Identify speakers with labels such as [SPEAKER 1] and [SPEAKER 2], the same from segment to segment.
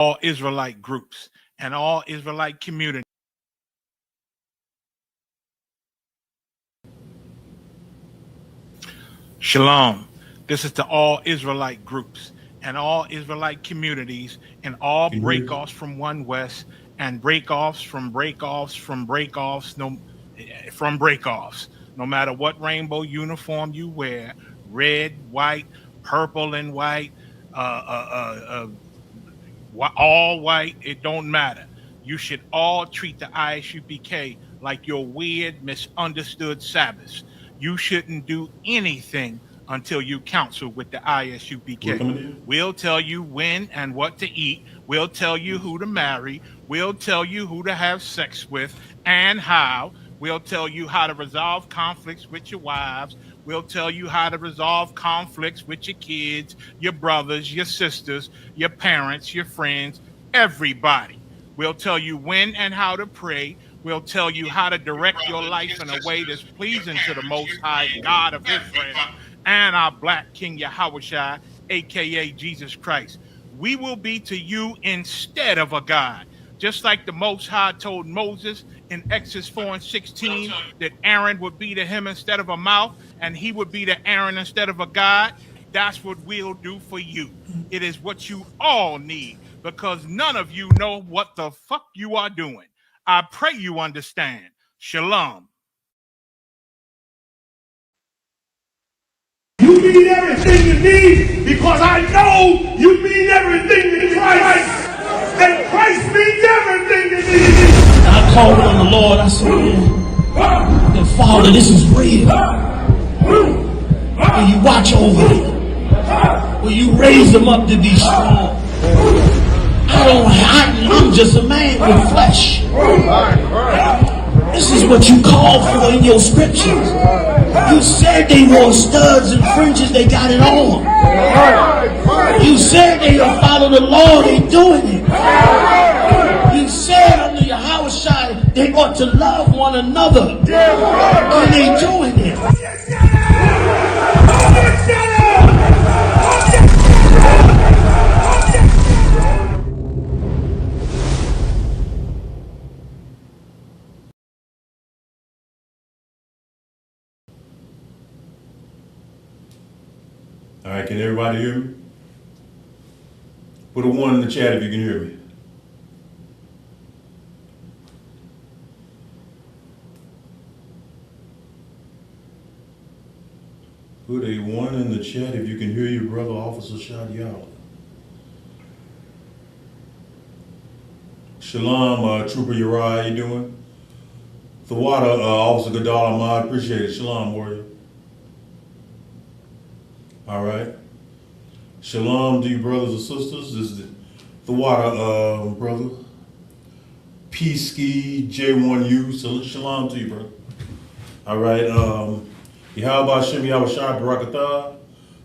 [SPEAKER 1] all Israelite groups and all Israelite communities. Shalom. This is to all Israelite groups and all Israelite communities and all breakoffs from One West and breakoffs from breakoffs from breakoffs from breakoffs. No matter what rainbow uniform you wear, red, white, purple and white, all white, it don't matter. You should all treat the ISUPK like your weird, misunderstood Sabbaths. You shouldn't do anything until you counsel with the ISUPK. We'll tell you when and what to eat. We'll tell you who to marry. We'll tell you who to have sex with and how. We'll tell you how to resolve conflicts with your wives. We'll tell you how to resolve conflicts with your kids, your brothers, your sisters, your parents, your friends, everybody. We'll tell you when and how to pray. We'll tell you how to direct your life in a way that's pleasing to the Most High God of Israel and our Black King Yahushua, a.k.a. Jesus Christ. We will be to you instead of a God. Just like the Most High told Moses in Exodus 4:16 that Aaron would be to him instead of a mouth and he would be to Aaron instead of a God, that's what we'll do for you. It is what you all need because none of you know what the fuck you are doing. I pray you understand. Shalom.
[SPEAKER 2] You mean everything you need because I know you mean everything to Christ. And Christ means everything to me.
[SPEAKER 3] And I called on the Lord. I said, man, Father, this is real. Will you watch over them? Will you raise them up to be strong? I'm just a man with flesh. This is what you call for in your scriptures. You said they wore studs and fringes, they got it on. You said they will follow the law, they doing it. You said under Yahushua they ought to love one another, and they doing it.
[SPEAKER 4] All right, can everybody hear me? Put a 1 in the chat if you can hear me. Put a 1 in the chat if you can hear your brother, Officer Shadyaahla. Shalom, Trooper Uriah, how you doing? Thawada, Officer Gadal Ahmad, appreciate it. Shalom, warrior. All right. Shalom to you, brothers and sisters. This is the water, brother. P-Ski J1U. So shalom to you, brother. All right. Yahweh Shem Yahweh Shai Barakatah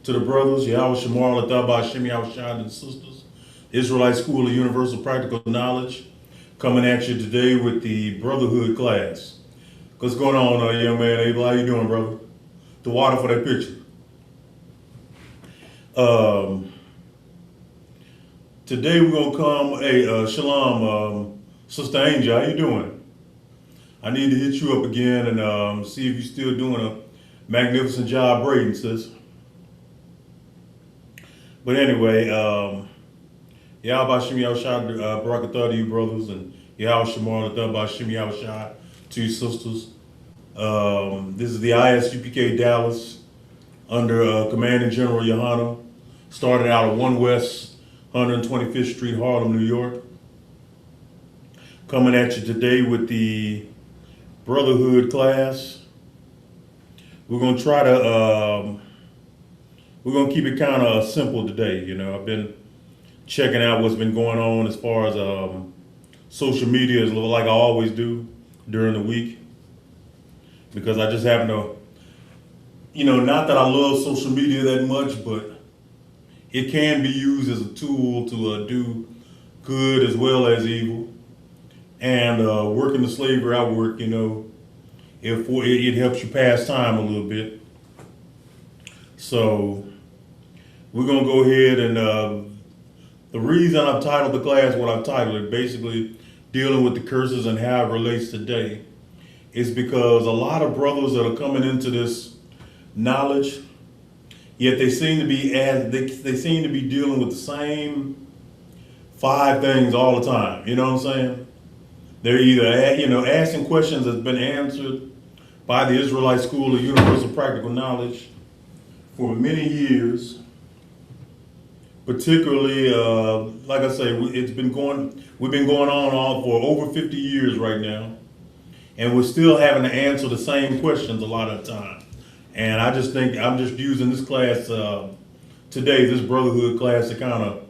[SPEAKER 4] to the brothers. Yahweh Shemar Latah Shem Yahweh Shai to the sisters. Israelite School of Universal Practical Knowledge coming at you today with the Brotherhood class. What's going on, young man? Abel, how you doing, brother? The water for that picture. Today we're gonna come, shalom, Sister Angel, how you doing? I need to hit you up again and see if you're still doing a magnificent job braiding, sis. But anyway, Yahweh Shem Yahweh Shai Barakatah to you brothers, and Yahweh Shemar Latah Shem Yahweh Shai to you sisters. This is the ISUPK Dallas under Commanding General Yohana. Started out at 1 West 125th Street, Harlem, New York. Coming at you today with the Brotherhood class. We're gonna try to, we're gonna keep it kind of simple today. You know, I've been checking out what's been going on as far as social media, like I always do during the week. Because I just happen to, you know, not that I love social media that much, but it can be used as a tool to do good as well as evil. And working the slavery I work, you know, it helps you pass time a little bit. So we're gonna go ahead and The reason I've titled the class what I've titled it, basically dealing with the curses and how it relates today, is because a lot of brothers that are coming into this knowledge, yet they seem to be they seem to be dealing with the same 5 things all the time. You know what I'm saying? They're either asking questions that's been answered by the Israelite School of Universal Practical Knowledge for many years. Particularly, like I say, we've been going on for over 50 years right now, and we're still having to answer the same questions a lot of the time. And I just think I'm just using this class today, this Brotherhood class, to kind of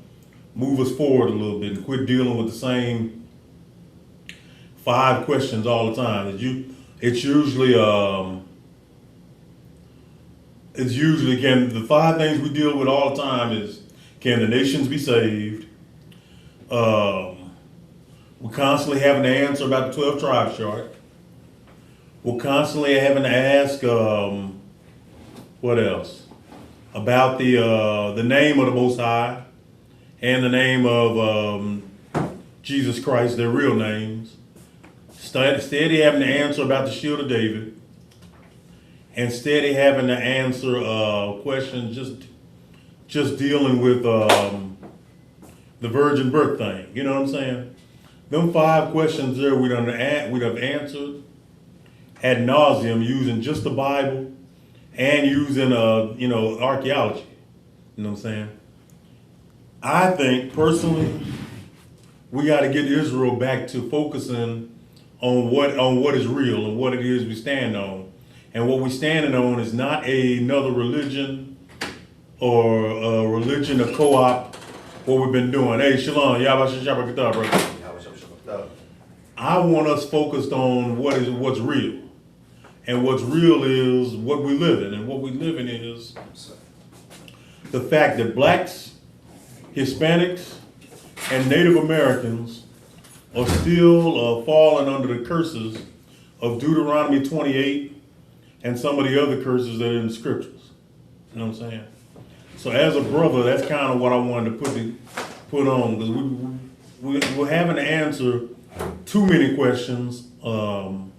[SPEAKER 4] move us forward a little bit and quit dealing with the same 5 questions all the time. It's usually the 5 things we deal with all the time is, can the nations be saved? We're constantly having to answer about the 12 tribes chart. We're constantly having to ask, what else? About the name of the Most High and the name of Jesus Christ, their real names. Steady having to answer about the Shield of David. And steady having to answer questions just dealing with the virgin birth thing. You know what I'm saying? Them 5 questions there we'd have answered ad nauseum using just the Bible and using archaeology. You know what I'm saying? I think personally we got to get Israel back to focusing on what is real and what it is we stand on. And what we're standing on is not another religion or a religion, a co-op, what we've been doing. Hey, Shalom, Yabba Shabbat Katah, bro. I want us focused on what's real. And what's real is what we live in. And what we live in is the fact that blacks, Hispanics, and Native Americans are still falling under the curses of Deuteronomy 28 and some of the other curses that are in the scriptures. You know what I'm saying? So as a brother, that's kind of what I wanted to put on, because we're having to answer too many questions all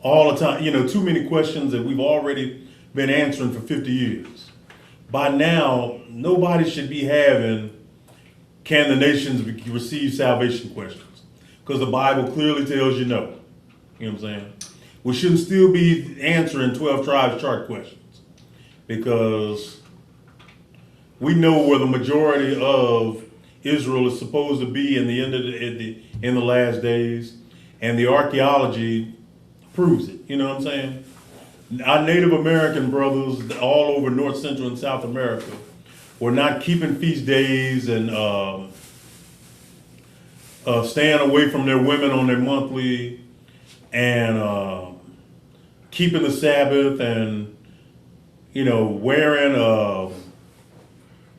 [SPEAKER 4] the time. Too many questions that we've already been answering for 50 years. By now, nobody should be having, can the nations receive salvation questions? Because the Bible clearly tells you no. You know what I'm saying? We shouldn't still be answering 12 tribes chart questions, because we know where the majority of Israel is supposed to be in the last days, and the archaeology proves it. You know what I'm saying? Our Native American brothers all over North, Central, and South America were not keeping feast days and staying away from their women on their monthly, and keeping the Sabbath, and wearing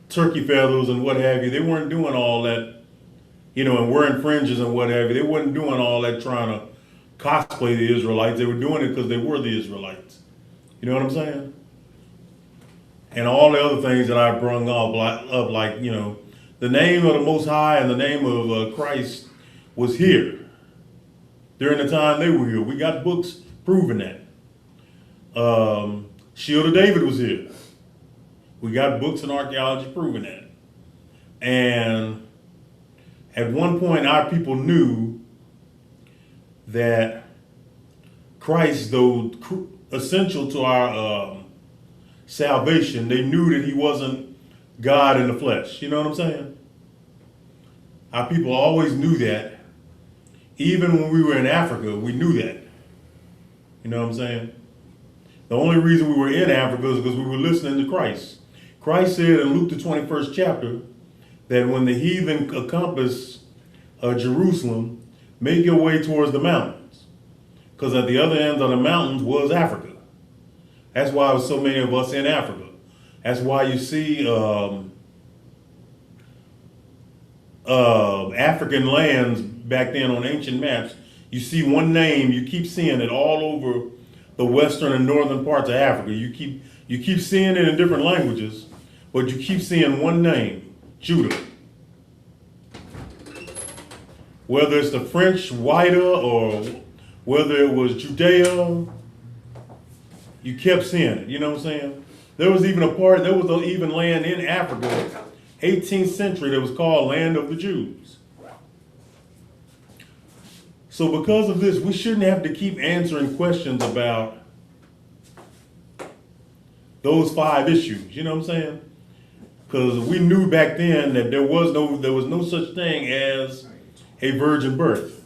[SPEAKER 4] turkey feathers and what have you. They weren't doing all that, and wearing fringes and what have you. They weren't doing all that trying to cosplay the Israelites. They were doing it because they were the Israelites. You know what I'm saying? And all the other things that I brung up, like the name of the Most High and the name of Christ was here during the time they were here. We got books proving that. Shield of David was here. We got books and archaeology proving that. And at one point, our people knew that Christ, though essential to our salvation, they knew that he wasn't God in the flesh. You know what I'm saying? Our people always knew that. Even when we were in Africa, we knew that. You know what I'm saying? The only reason we were in Africa is because we were listening to Christ. Christ said in Luke the 21st chapter that when the heathen encompass Jerusalem, make your way towards the mountains. Because at the other end of the mountains was Africa. That's why there's so many of us in Africa. That's why you see African lands back then on ancient maps. You see one name, you keep seeing it all over the western and northern parts of Africa. You keep seeing it in different languages, but you keep seeing one name, Judah. Whether it's the French Whiter or whether it was Judea, you kept seeing it, you know what I'm saying? There was even even land in Africa, 18th century, that was called Land of the Jews. So because of this, we shouldn't have to keep answering questions about those 5 issues, you know what I'm saying? Because we knew back then that there was no such thing as a virgin birth.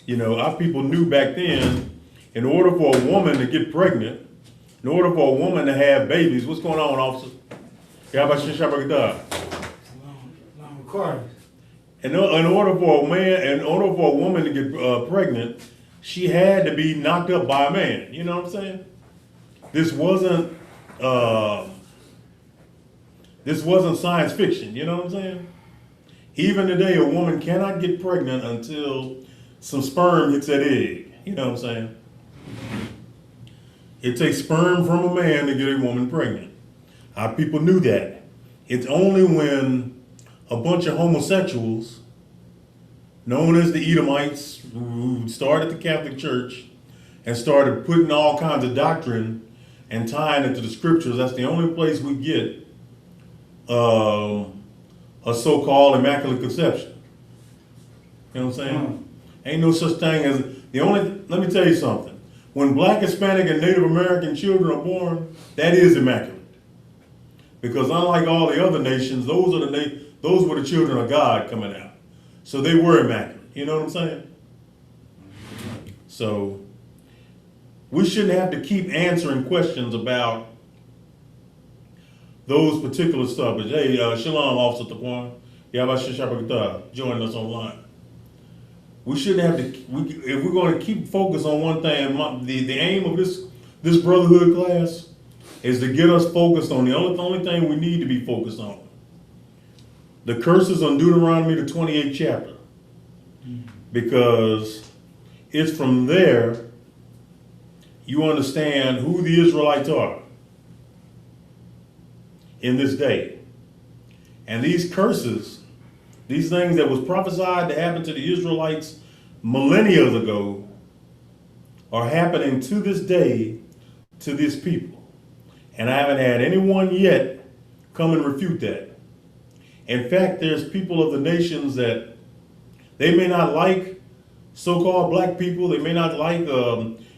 [SPEAKER 4] You know, our people knew back then, in order for a woman to get pregnant, in order for a woman to have babies, what's going on, officer? Shadyaahla. In order for a woman to get pregnant, she had to be knocked up by a man. You know what I'm saying? This wasn't science fiction. You know what I'm saying? Even today, a woman cannot get pregnant until some sperm hits that egg. You know what I'm saying? It takes sperm from a man to get a woman pregnant. Our people knew that. It's only when a bunch of homosexuals, known as the Edomites, who started the Catholic Church and started putting all kinds of doctrine and tying it to the scriptures, that's the only place we get a so-called immaculate conception. You know what I'm saying? Ain't no such thing as let me tell you something. When Black, Hispanic, and Native American children are born, that is immaculate. Because unlike all the other nations, those were the children of God coming out. So they were immaculate. You know what I'm saying? So we shouldn't have to keep answering questions about those particular stuff. But hey, Shalom, Officer Taquan. Yabashishapakata, joining us online. We shouldn't have to, if we're going to keep focus on one thing, the aim of this Brotherhood class is to get us focused on the only thing we need to be focused on. The curses on Deuteronomy, the 28th chapter. Because it's from there you understand who the Israelites are in this day. And these curses, these things that was prophesied to happen to the Israelites millennia ago, are happening to this day to this people. And I haven't had anyone yet come and refute that. In fact, there's people of the nations that they may not like so-called black people, they may not like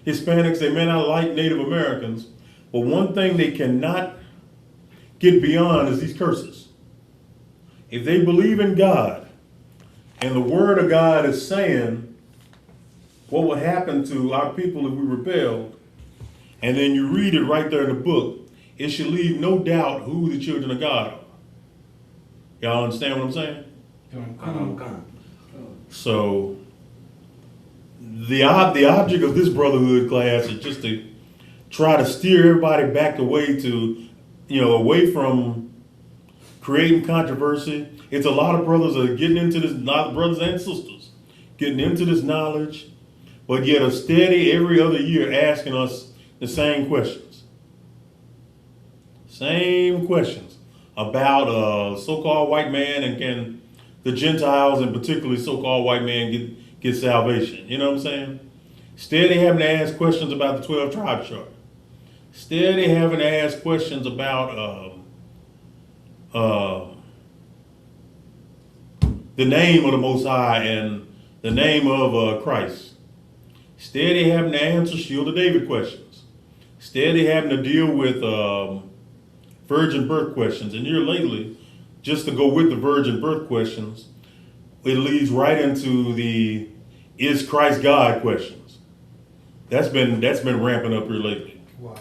[SPEAKER 4] Hispanics, they may not like Native Americans, but one thing they cannot get beyond is these curses. If they believe in God, and the word of God is saying what would happen to our people if we rebelled, and then you read it right there in the book, it should leave no doubt who the children of God are. Y'all understand what I'm saying? So the object of this Brotherhood class is just to try to steer everybody back away from creating controversy. It's a lot of brothers that are getting into this, not brothers and sisters, getting into this knowledge, but yet are steady every other year asking us the same questions. Same questions about so-called white man, and can the Gentiles, and particularly so-called white man, get salvation. You know what I'm saying? Steady having to ask questions about the 12 tribe chart. Steady having to ask questions about the name of the Most High and the name of Christ. Steady having to answer Shield of David questions. Steady having to deal with virgin birth questions. And here lately, just to go with the virgin birth questions, it leads right into the is Christ God questions. That's been ramping up here lately.
[SPEAKER 5] Why?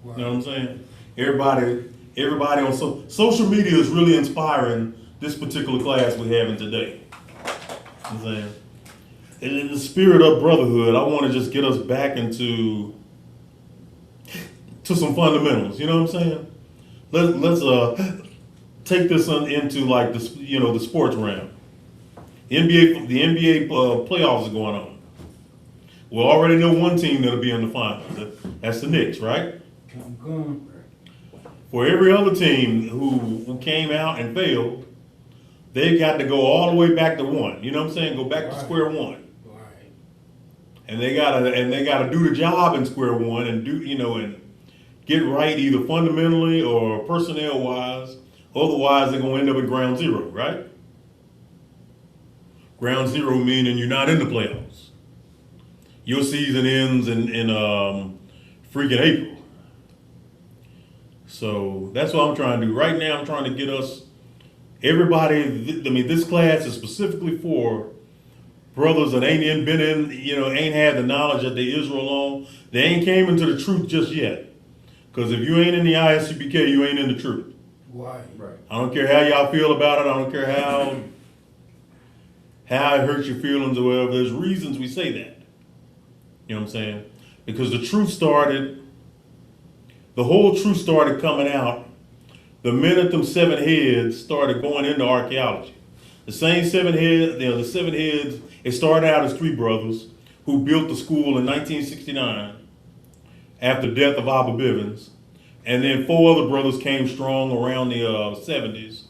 [SPEAKER 4] You know what I'm saying? Everybody on social media is really inspiring this particular class we're having today. You know what I'm saying? And in the spirit of brotherhood, I want to just get us back into some fundamentals. You know what I'm saying? Let's take this into like the sports realm. The NBA playoffs are going on. We already know one team that'll be in the finals. That's the Knicks, right? For every other team who came out and failed, they got to go all the way back to one. You know what I'm saying? Go back to square one.
[SPEAKER 3] Right.
[SPEAKER 4] And they gotta do the job in square one and and get right either fundamentally or personnel wise. Otherwise, they're gonna end up at ground zero, right? Ground zero meaning you're not in the playoffs. Your season ends in freaking April. So that's what I'm trying to do. Right now, I'm trying to get us, everybody, this class is specifically for brothers that ain't had the knowledge that they Israel on. They ain't came into the truth just yet. Because if you ain't in the ISUPK, you ain't in the truth.
[SPEAKER 3] Right.
[SPEAKER 4] I don't care how y'all feel about it. I don't care how it hurts your feelings or whatever. There's reasons we say that. You know what I'm saying? Because the whole truth started coming out the minute them 7 heads started going into archaeology. The same 7 heads, the 7 heads, it started out as 3 brothers who built the school in 1969 after the death of Abba Bivens. And then 4 other brothers came strong around the 70s.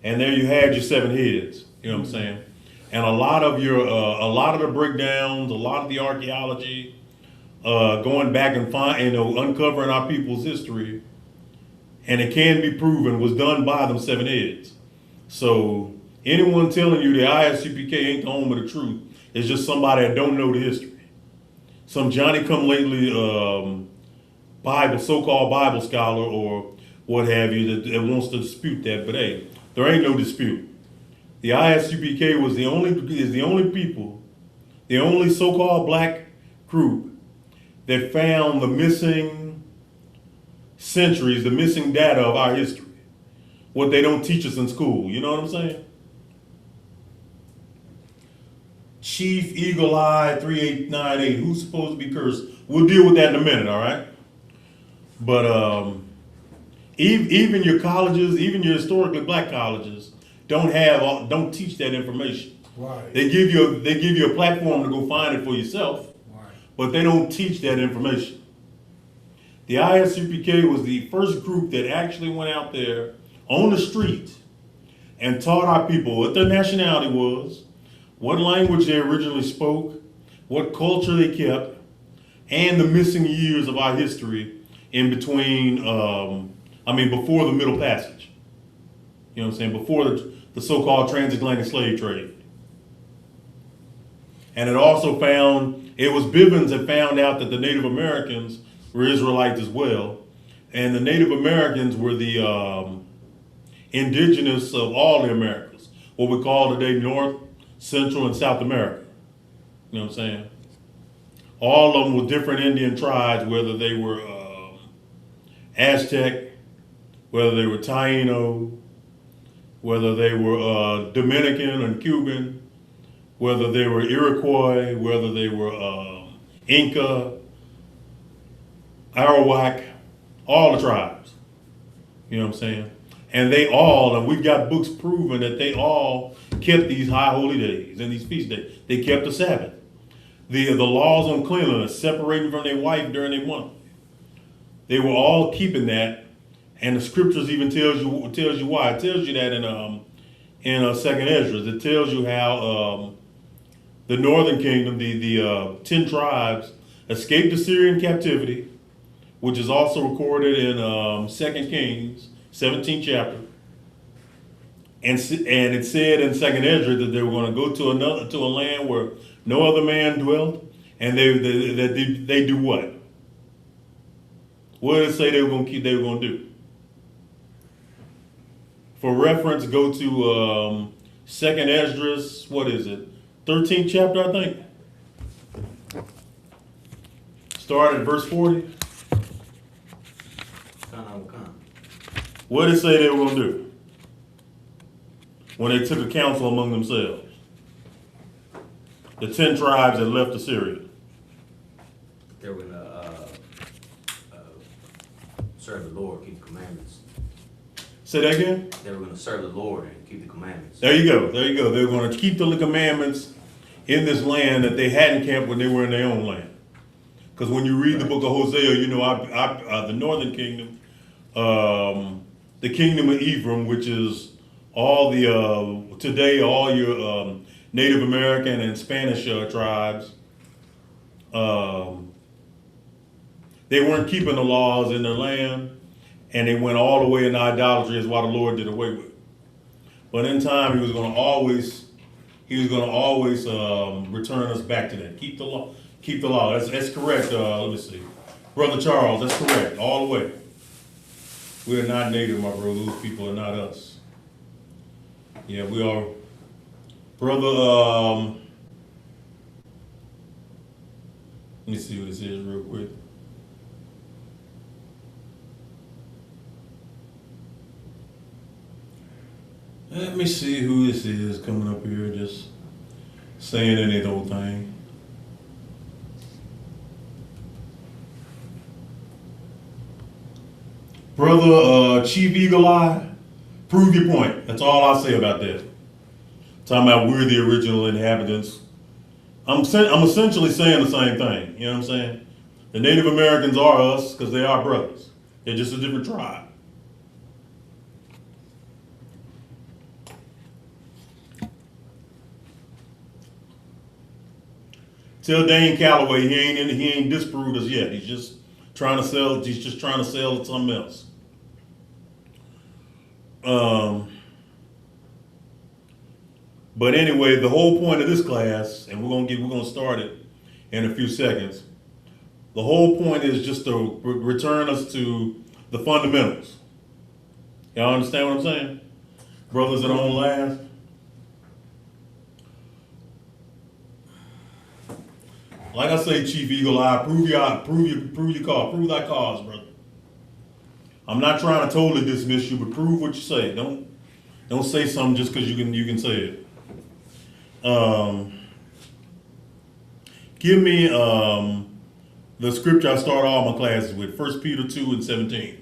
[SPEAKER 4] And there you had your 7 heads, you know what I'm saying? And a lot of the breakdowns, a lot of the archaeology, going back and uncovering our people's history, and it can be proven, was done by them 7 heads. So anyone telling you the ISUPK ain't the home of the truth is just somebody that don't know the history. Some Johnny-come-lately so-called Bible scholar or what have you that wants to dispute that, but hey, there ain't no dispute. The ISUPK is the only so-called black group that found the missing centuries, the missing data of our history. What they don't teach us in school, you know what I'm saying? Chief Eagle Eye 3898, who's supposed to be cursed? We'll deal with that in a minute, all right? But even your colleges, even your historically black colleges, don't teach that information.
[SPEAKER 3] Right.
[SPEAKER 4] They give you a platform to go find it for yourself,
[SPEAKER 3] Right.
[SPEAKER 4] but they don't teach that information. The ISUPK was the first group that actually went out there on the street and taught our people what their nationality was, what language they originally spoke, what culture they kept, and the missing years of our history in between, before the Middle Passage. You know what I'm saying? Before the so-called transatlantic slave trade. And it also it was Bivens that found out that the Native Americans were Israelites as well. And the Native Americans were the indigenous of all the Americas, what we call today North, Central, and South America. You know what I'm saying? All of them were different Indian tribes, whether they were Aztec, whether they were Taino, whether they were Dominican and Cuban, whether they were Iroquois, whether they were Inca, Arawak, all the tribes. You know what I'm saying? And we've got books proving that they all kept these high holy days and these feast days. They kept the Sabbath. The laws on cleanliness, separating from their wife during their month. They were all keeping that, and the scriptures even tells you why. It tells you that in Second Esdras. It tells you how the northern kingdom, the 10 tribes, escaped Assyrian captivity, which is also recorded in 2 Kings, 17th chapter. And it said in Second Esdras that they were going to go to a land where no other man dwelt, and they do what? What did it say they were going to do? For reference, go to Second Esdras. What is it? 13th chapter, I think. Start at verse 40. What did it say they were going to do when they took a counsel among themselves? The 10 tribes that left Assyria.
[SPEAKER 5] They were going to serve the Lord, keep the commandments.
[SPEAKER 4] Say that again?
[SPEAKER 5] They were going to serve the Lord and keep the commandments.
[SPEAKER 4] There you go. They were going to keep the commandments in this land that they hadn't kept when they were in their own land. Because when you read the book of Hosea, you know the northern kingdom the kingdom of Ephraim, which is all the today all your Native American and Spanish tribes. They weren't keeping the laws in their land, and they went all the way in idolatry. Is why the Lord did away with it. But in time, He was going to always return us back to that. Keep the law. Keep the law. That's correct. Let me see, Brother Charles. That's correct. All the way. We are not native, my brother. Those people are not us. Yeah, we are, brother. Let me see what it says real quick. Let me see who this is coming up here, just saying any old thing. Brother Chief Eagle Eye, prove your point. That's all I'll say about that. Talking about we're the original inhabitants. I'm essentially saying the same thing. You know what I'm saying? The Native Americans are us because they are brothers. They're just a different tribe. Tell Dane Calloway he ain't disproved us yet. He's just trying to sell. He's just trying to sell something else. But anyway, the whole point of this class, and we're gonna start it in a few seconds. The whole point is just to return us to the fundamentals. Y'all understand what I'm saying? Brothers that on last. Like I say, Chief Eagle Eye, prove thy cause, brother. I'm not trying to totally dismiss you, but prove what you say. Don't say something just because you can say it. Give me the scripture I start all my classes with, 1 Peter 2:17.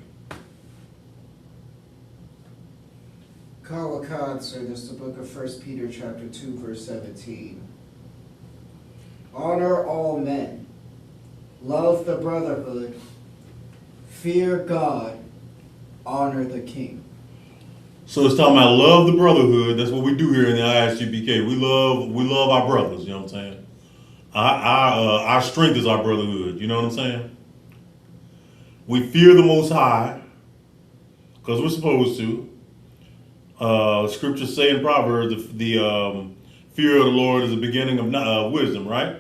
[SPEAKER 6] Kalakad, sir, this is the book of 1 Peter chapter 2, verse 17. Honor all men, love the brotherhood, fear God, honor the king.
[SPEAKER 4] So it's talking about love the brotherhood. That's what we do here in the ISUPK. We love our brothers. You know what I'm saying? Our strength is our brotherhood. You know what I'm saying? We fear the Most High because we're supposed to. Scriptures say in Proverbs the fear of the Lord is the beginning of wisdom, right?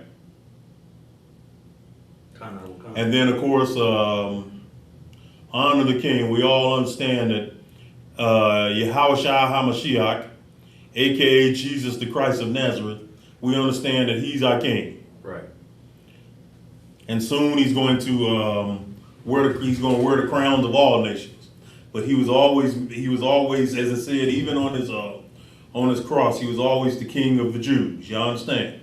[SPEAKER 4] And then, of course, honor the king. We all understand that Yahushua HaMashiach, a.k.a. Jesus the Christ of Nazareth, we understand that he's our king.
[SPEAKER 5] Right.
[SPEAKER 4] And soon he's going to wear the crowns of all nations. But he was always, as I said, even on his cross, he was always the king of the Jews. Y'all understand?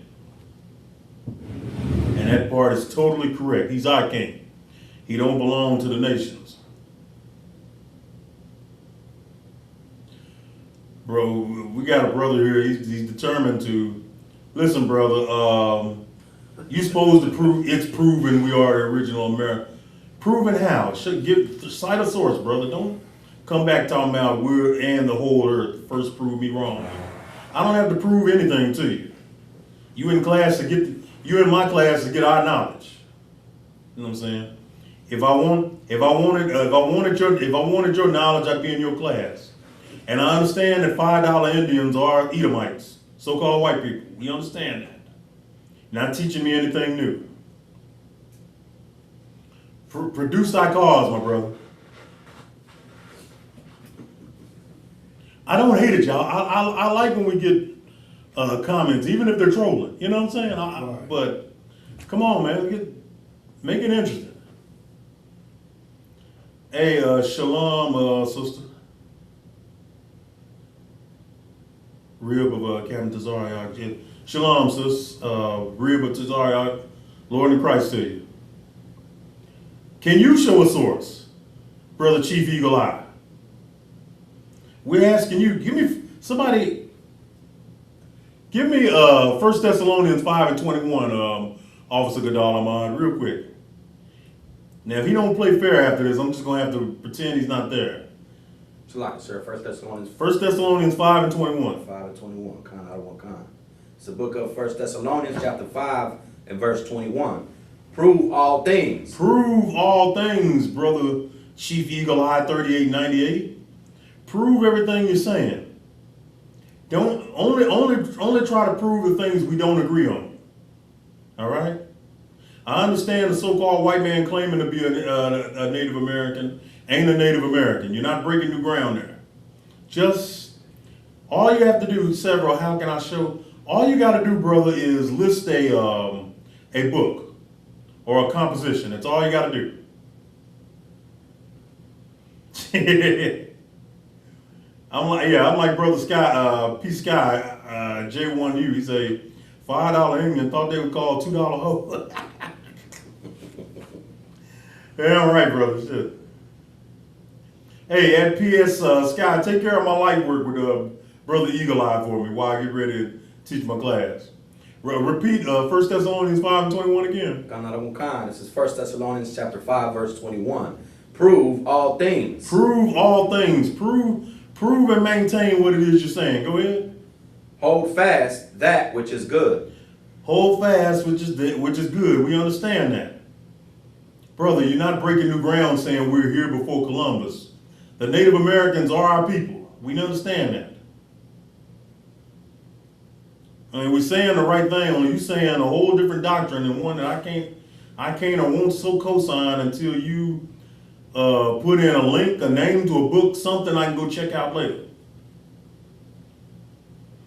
[SPEAKER 4] And that part is totally correct. He's our king. He don't belong to the nations. Bro, we got a brother here. He's determined to listen, brother. You supposed to prove it's proven we are the original America. Proven how? Cite a source, brother. Don't come back talking about we're and the whole earth. First, prove me wrong. I don't have to prove anything to you. You in my class to get our knowledge. You know what I'm saying? If I wanted your knowledge, I'd be in your class. And I understand that $5 Indians are Edomites, so-called white people. We understand that. Not teaching me anything new. Produce thy cause, my brother. I don't hate it, y'all. I like when we get comments, even if they're trolling. You know what I'm saying? But come on, man. Make it interesting. Hey, shalom, sister. Rib of Captain Tazariak. Shalom, sis. Rib of Tazariak. Lord in Christ to you. Can you show a source, Brother Chief Eagle Eye? We're asking you, give me 1 Thessalonians 5:21, Officer Gadal Ahmad, real quick. Now, if he don't play fair after this, I'm just going to have to pretend he's not there.
[SPEAKER 5] Like, sir, 1 Thessalonians
[SPEAKER 4] 1 Thessalonians 5 and 21.
[SPEAKER 5] 5 and 21, kind out of one kind. It's the book of 1 Thessalonians chapter 5 and verse 21. Prove all things.
[SPEAKER 4] Prove all things, brother Chief Eagle Eye 3898. Prove everything you're saying. Don't only try to prove the things we don't agree on. All right? I understand the so-called white man claiming to be a Native American ain't a Native American. You're not breaking new ground there. Just all you have to do, several. How can I show? All you got to do, brother, is list a book or a composition. That's all you got to do. I'm like Brother Sky, P Sky, J1U. He say $5 Indian thought they would call $2 hoe. Yeah, all right, brother. Shit. Hey, at PS Sky, take care of my light work with Brother Eagle Eye for me while I get ready to teach my class. Repeat 1 Thessalonians 5 and 21 again.
[SPEAKER 5] This is 1 Thessalonians chapter 5, verse 21. Prove all things.
[SPEAKER 4] Prove all things. Prove and maintain what it is you're saying. Go ahead.
[SPEAKER 5] Hold fast that which is good.
[SPEAKER 4] Hold fast which is good. We understand that. Brother, you're not breaking new ground saying we're here before Columbus. The Native Americans are our people. We understand that. I mean, we're saying the right thing, only you saying a whole different doctrine and one that I can't or won't so cosign until you put in a link, a name to a book, something I can go check out later.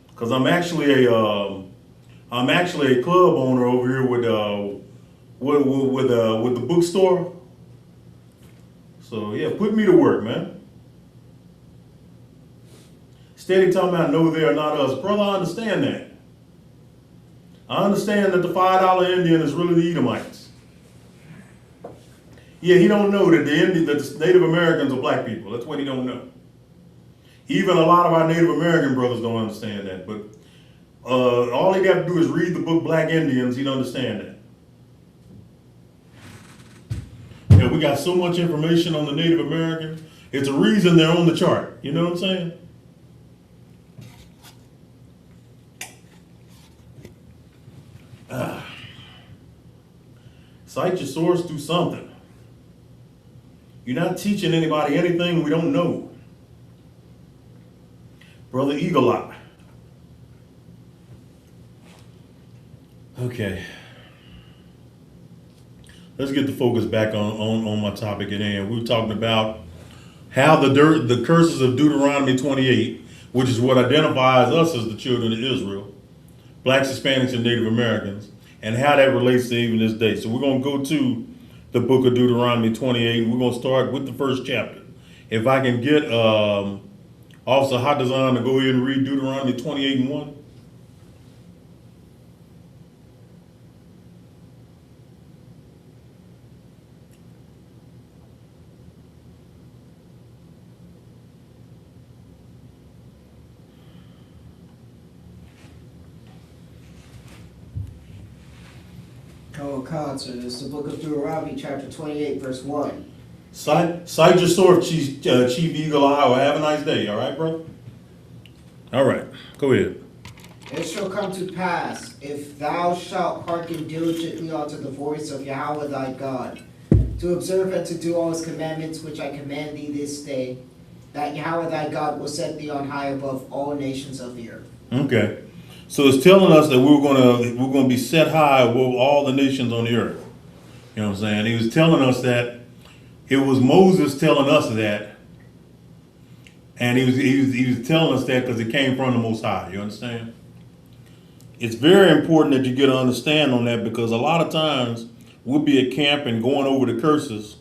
[SPEAKER 4] Because I'm actually a club owner over here with the bookstore. So yeah, put me to work, man. Steady talking about no, they are not us. Brother, I understand that. I understand that the $5 Indian is really the Edomites. Yeah, he don't know that the Native Americans are black people. That's what he don't know. Even a lot of our Native American brothers don't understand that. But all he got to do is read the book Black Indians. He'd understand that. Yeah, we got so much information on the Native Americans. It's a reason they're on the chart. You know what I'm saying? Cite your source, do something. You're not teaching anybody anything we don't know. Brother Eagle Eye. Okay. Let's get the focus back on my topic at hand. We were talking about how the curses of Deuteronomy 28, which is what identifies us as the children of Israel, blacks, Hispanics, and Native Americans, and how that relates to even this day. So we're going to go to the book of Deuteronomy 28, and we're going to start with the first chapter. If I can get Officer Hadazan to go ahead and read Deuteronomy 28 and 1.
[SPEAKER 6] Oh, concert. It's the book of Deuteronomy, chapter 28, verse 1.
[SPEAKER 4] Cite your sword, Chief Eagle Eye, or have a nice day, all right, brother? All right, go ahead.
[SPEAKER 6] It shall come to pass, if thou shalt hearken diligently unto the voice of Yahweh thy God, to observe and to do all his commandments which I command thee this day, that Yahweh thy God will set thee on high above all nations of the earth.
[SPEAKER 4] Okay. So it's telling us that we're gonna be set high above all the nations on the earth. You know what I'm saying? He was telling us that. It was Moses telling us that, and he was telling us that because it came from the Most High. You understand? It's very important that you get an understand on that, because a lot of times we'll be at camp and going over the curses,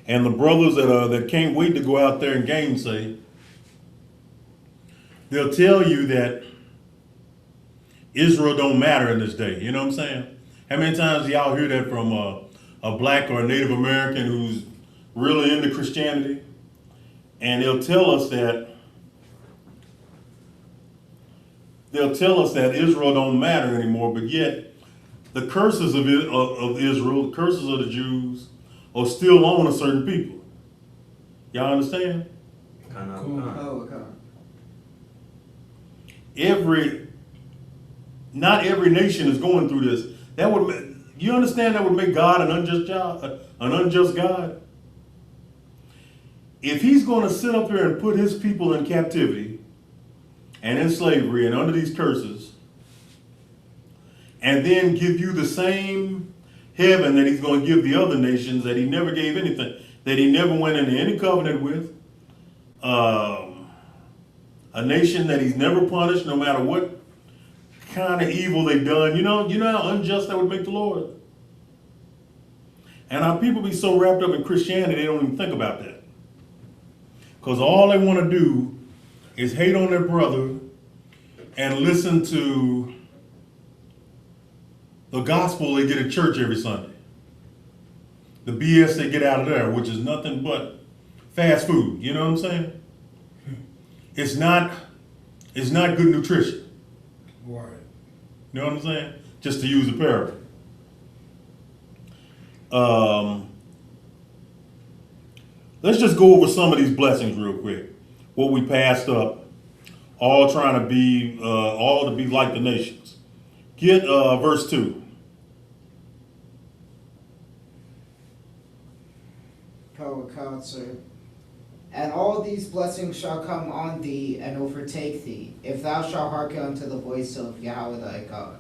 [SPEAKER 4] and the brothers that can't wait to go out there and gainsay, they'll tell you that Israel don't matter in this day. You know what I'm saying? How many times do y'all hear that from a black or a Native American who's really into Christianity? And they'll tell us that Israel don't matter anymore, but yet the curses of Israel, the curses of the Jews, or still own a certain people. Y'all understand? Not every nation is going through this. You understand that would make God an unjust God? If he's going to sit up here and put his people in captivity and in slavery and under these curses, and then give you the same heaven that he's going to give the other nations that he never gave anything, that he never went into any covenant with, a nation that he's never punished no matter what kind of evil they've done. You know how unjust that would make the Lord? And our people be so wrapped up in Christianity, they don't even think about that. Because all they want to do is hate on their brother and listen to the gospel they get at church every Sunday. The BS they get out of there, which is nothing but fast food. You know what I'm saying? It's not good nutrition.
[SPEAKER 3] Right.
[SPEAKER 4] You know what I'm saying? Just to use a parable. Let's just go over some of these blessings real quick. What we passed up, all trying to be, all to be like the nations. Get verse 2.
[SPEAKER 6] Power, sir. And all these blessings shall come on thee and overtake thee, if thou shalt hearken unto the voice of Yahweh thy God.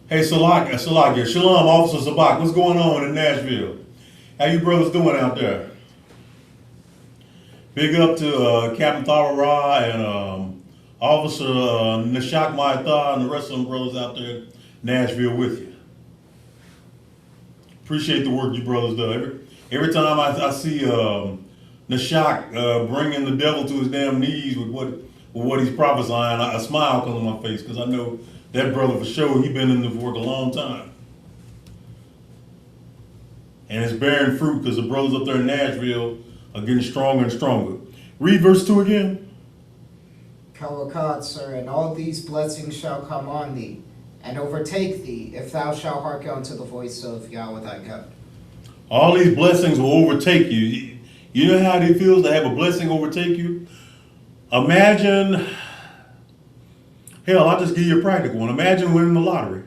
[SPEAKER 4] Hey, Salakia, Shalom, Officer Sabak, what's going on in Nashville? How you brothers doing out there? Big up to Captain Tharara and Officer Nashak Maitha and the rest of them brothers out there in Nashville with you. Appreciate the work you brothers do. Every time I see Nashak bringing the devil to his damn knees with what he's prophesying, a smile comes on my face because I know that brother for sure, he been in the work a long time. And it's bearing fruit because the brothers up there in Nashville are getting stronger and stronger. Read verse 2 again.
[SPEAKER 6] Kawakad, sir, and all these blessings shall come on thee, and overtake thee, if thou shalt hearken unto the voice of Yahweh thy God.
[SPEAKER 4] All these blessings will overtake you. You know how it feels to have a blessing overtake you? Imagine, hell, I'll just give you a practical one. Imagine winning the lottery.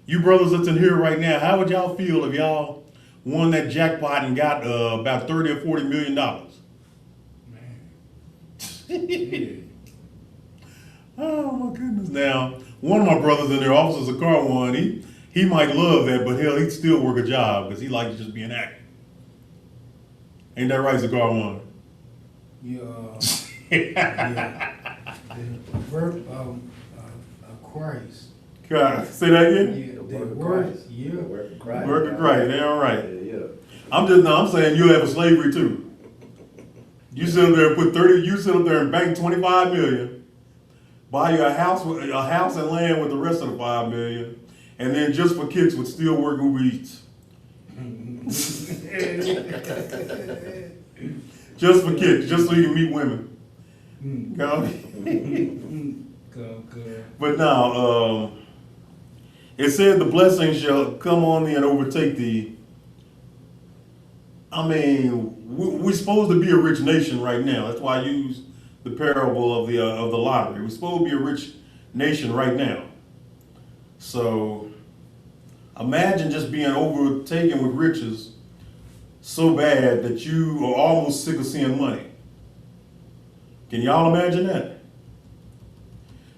[SPEAKER 4] You brothers that's in here right now, how would y'all feel if y'all won that jackpot and got about $30 or $40 million? Man. Oh my goodness. Now, one of my brothers in there, Officer Zakar, won. He might love that, but hell, he'd still work a job because he likes just being active. Ain't that right, Zakar one?
[SPEAKER 3] Yeah. The work of Christ.
[SPEAKER 4] Say that again?
[SPEAKER 3] Yeah, the work, yeah.
[SPEAKER 5] Work of Christ.
[SPEAKER 4] Work of Christ, they all right.
[SPEAKER 5] Yeah.
[SPEAKER 4] I'm saying you'll have a slavery too. You sit up there and you sit up there and bank 25 million, buy you a house and land with the rest of the 5 million, and then just for kicks would still work Uber Eats. Just for kicks, just so you can meet women. But now, it said the blessing shall come on thee and overtake thee. I mean, we're supposed to be a rich nation right now. That's why I use the parable of the lottery. We're supposed to be a rich nation right now. So imagine just being overtaken with riches so bad that you are almost sick of seeing money. Can y'all imagine that?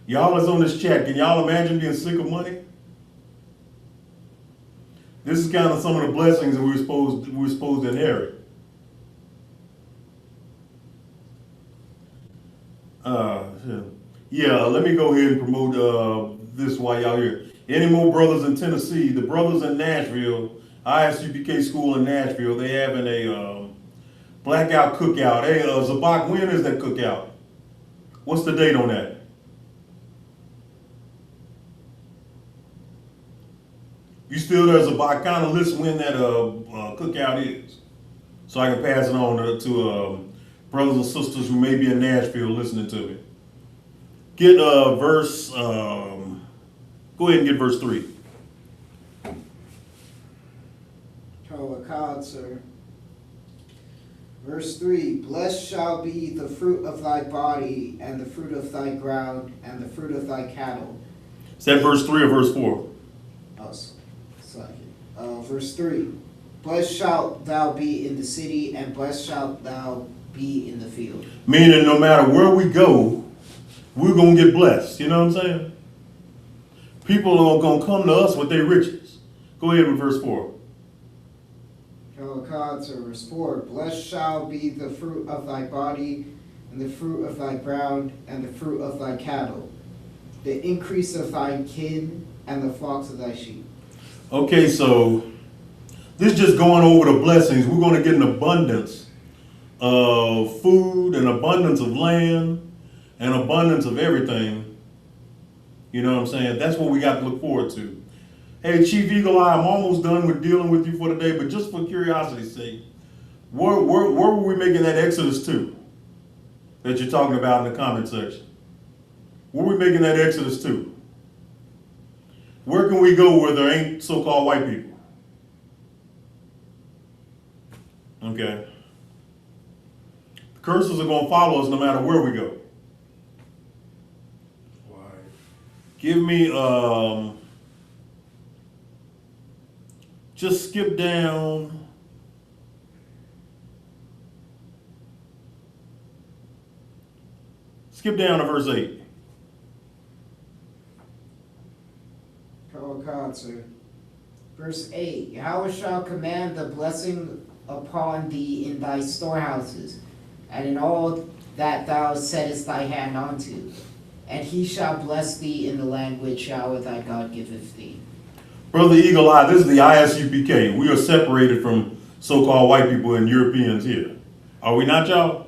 [SPEAKER 4] Y'all that's on this chat, can y'all imagine being sick of money? This is kind of some of the blessings that we're supposed to inherit. Let me go ahead and promote this while y'all here. Any more brothers in Tennessee? The brothers in Nashville, ISUPK school in Nashville, they having a blackout cookout. Hey, Zabak, when is that cookout? What's the date on that? You still there, Zabak? Kind of listen when that cookout is, so I can pass it on to brothers and sisters who may be in Nashville listening to me. Get verse. Go ahead and get verse 3.
[SPEAKER 6] Kawakad, sir. Verse 3, blessed shall be the fruit of thy body, and the fruit of thy ground, and the fruit of thy cattle.
[SPEAKER 4] Is that verse 3 or verse 4?
[SPEAKER 6] Oh, sorry. Verse 3, blessed shalt thou be in the city, and blessed shalt thou be in the field.
[SPEAKER 4] Meaning no matter where we go, we're going to get blessed. You know what I'm saying? People are going to come to us with their riches. Go ahead with verse 4.
[SPEAKER 6] Verse 4, blessed shall be the fruit of thy body, and the fruit of thy ground, and the fruit of thy cattle, the increase of thy kin, and the flocks of thy sheep.
[SPEAKER 4] Okay, so this is just going over the blessings. We're going to get an abundance of food, an abundance of land, an abundance of everything. You know what I'm saying? That's what we got to look forward to. Hey, Chief Eagle Eye, I'm almost done with dealing with you for today, but just for curiosity's sake, where were we making that Exodus to that you're talking about in the comment section? Where are we making that Exodus to? Where can we go where there ain't so-called white people? Okay. The curses are going to follow us no matter where we go.
[SPEAKER 1] Why?
[SPEAKER 4] Give me, just skip down. Skip down to verse 8.
[SPEAKER 6] Sir. Verse 8, Yahweh shall command the blessing upon thee in thy storehouses, and in all that thou settest thy hand unto. And he shall bless thee in the land which Yahweh thy God giveth thee.
[SPEAKER 4] Brother Eagle Eye, this is the ISUPK. We are separated from so-called white people and Europeans here. Are we not, y'all?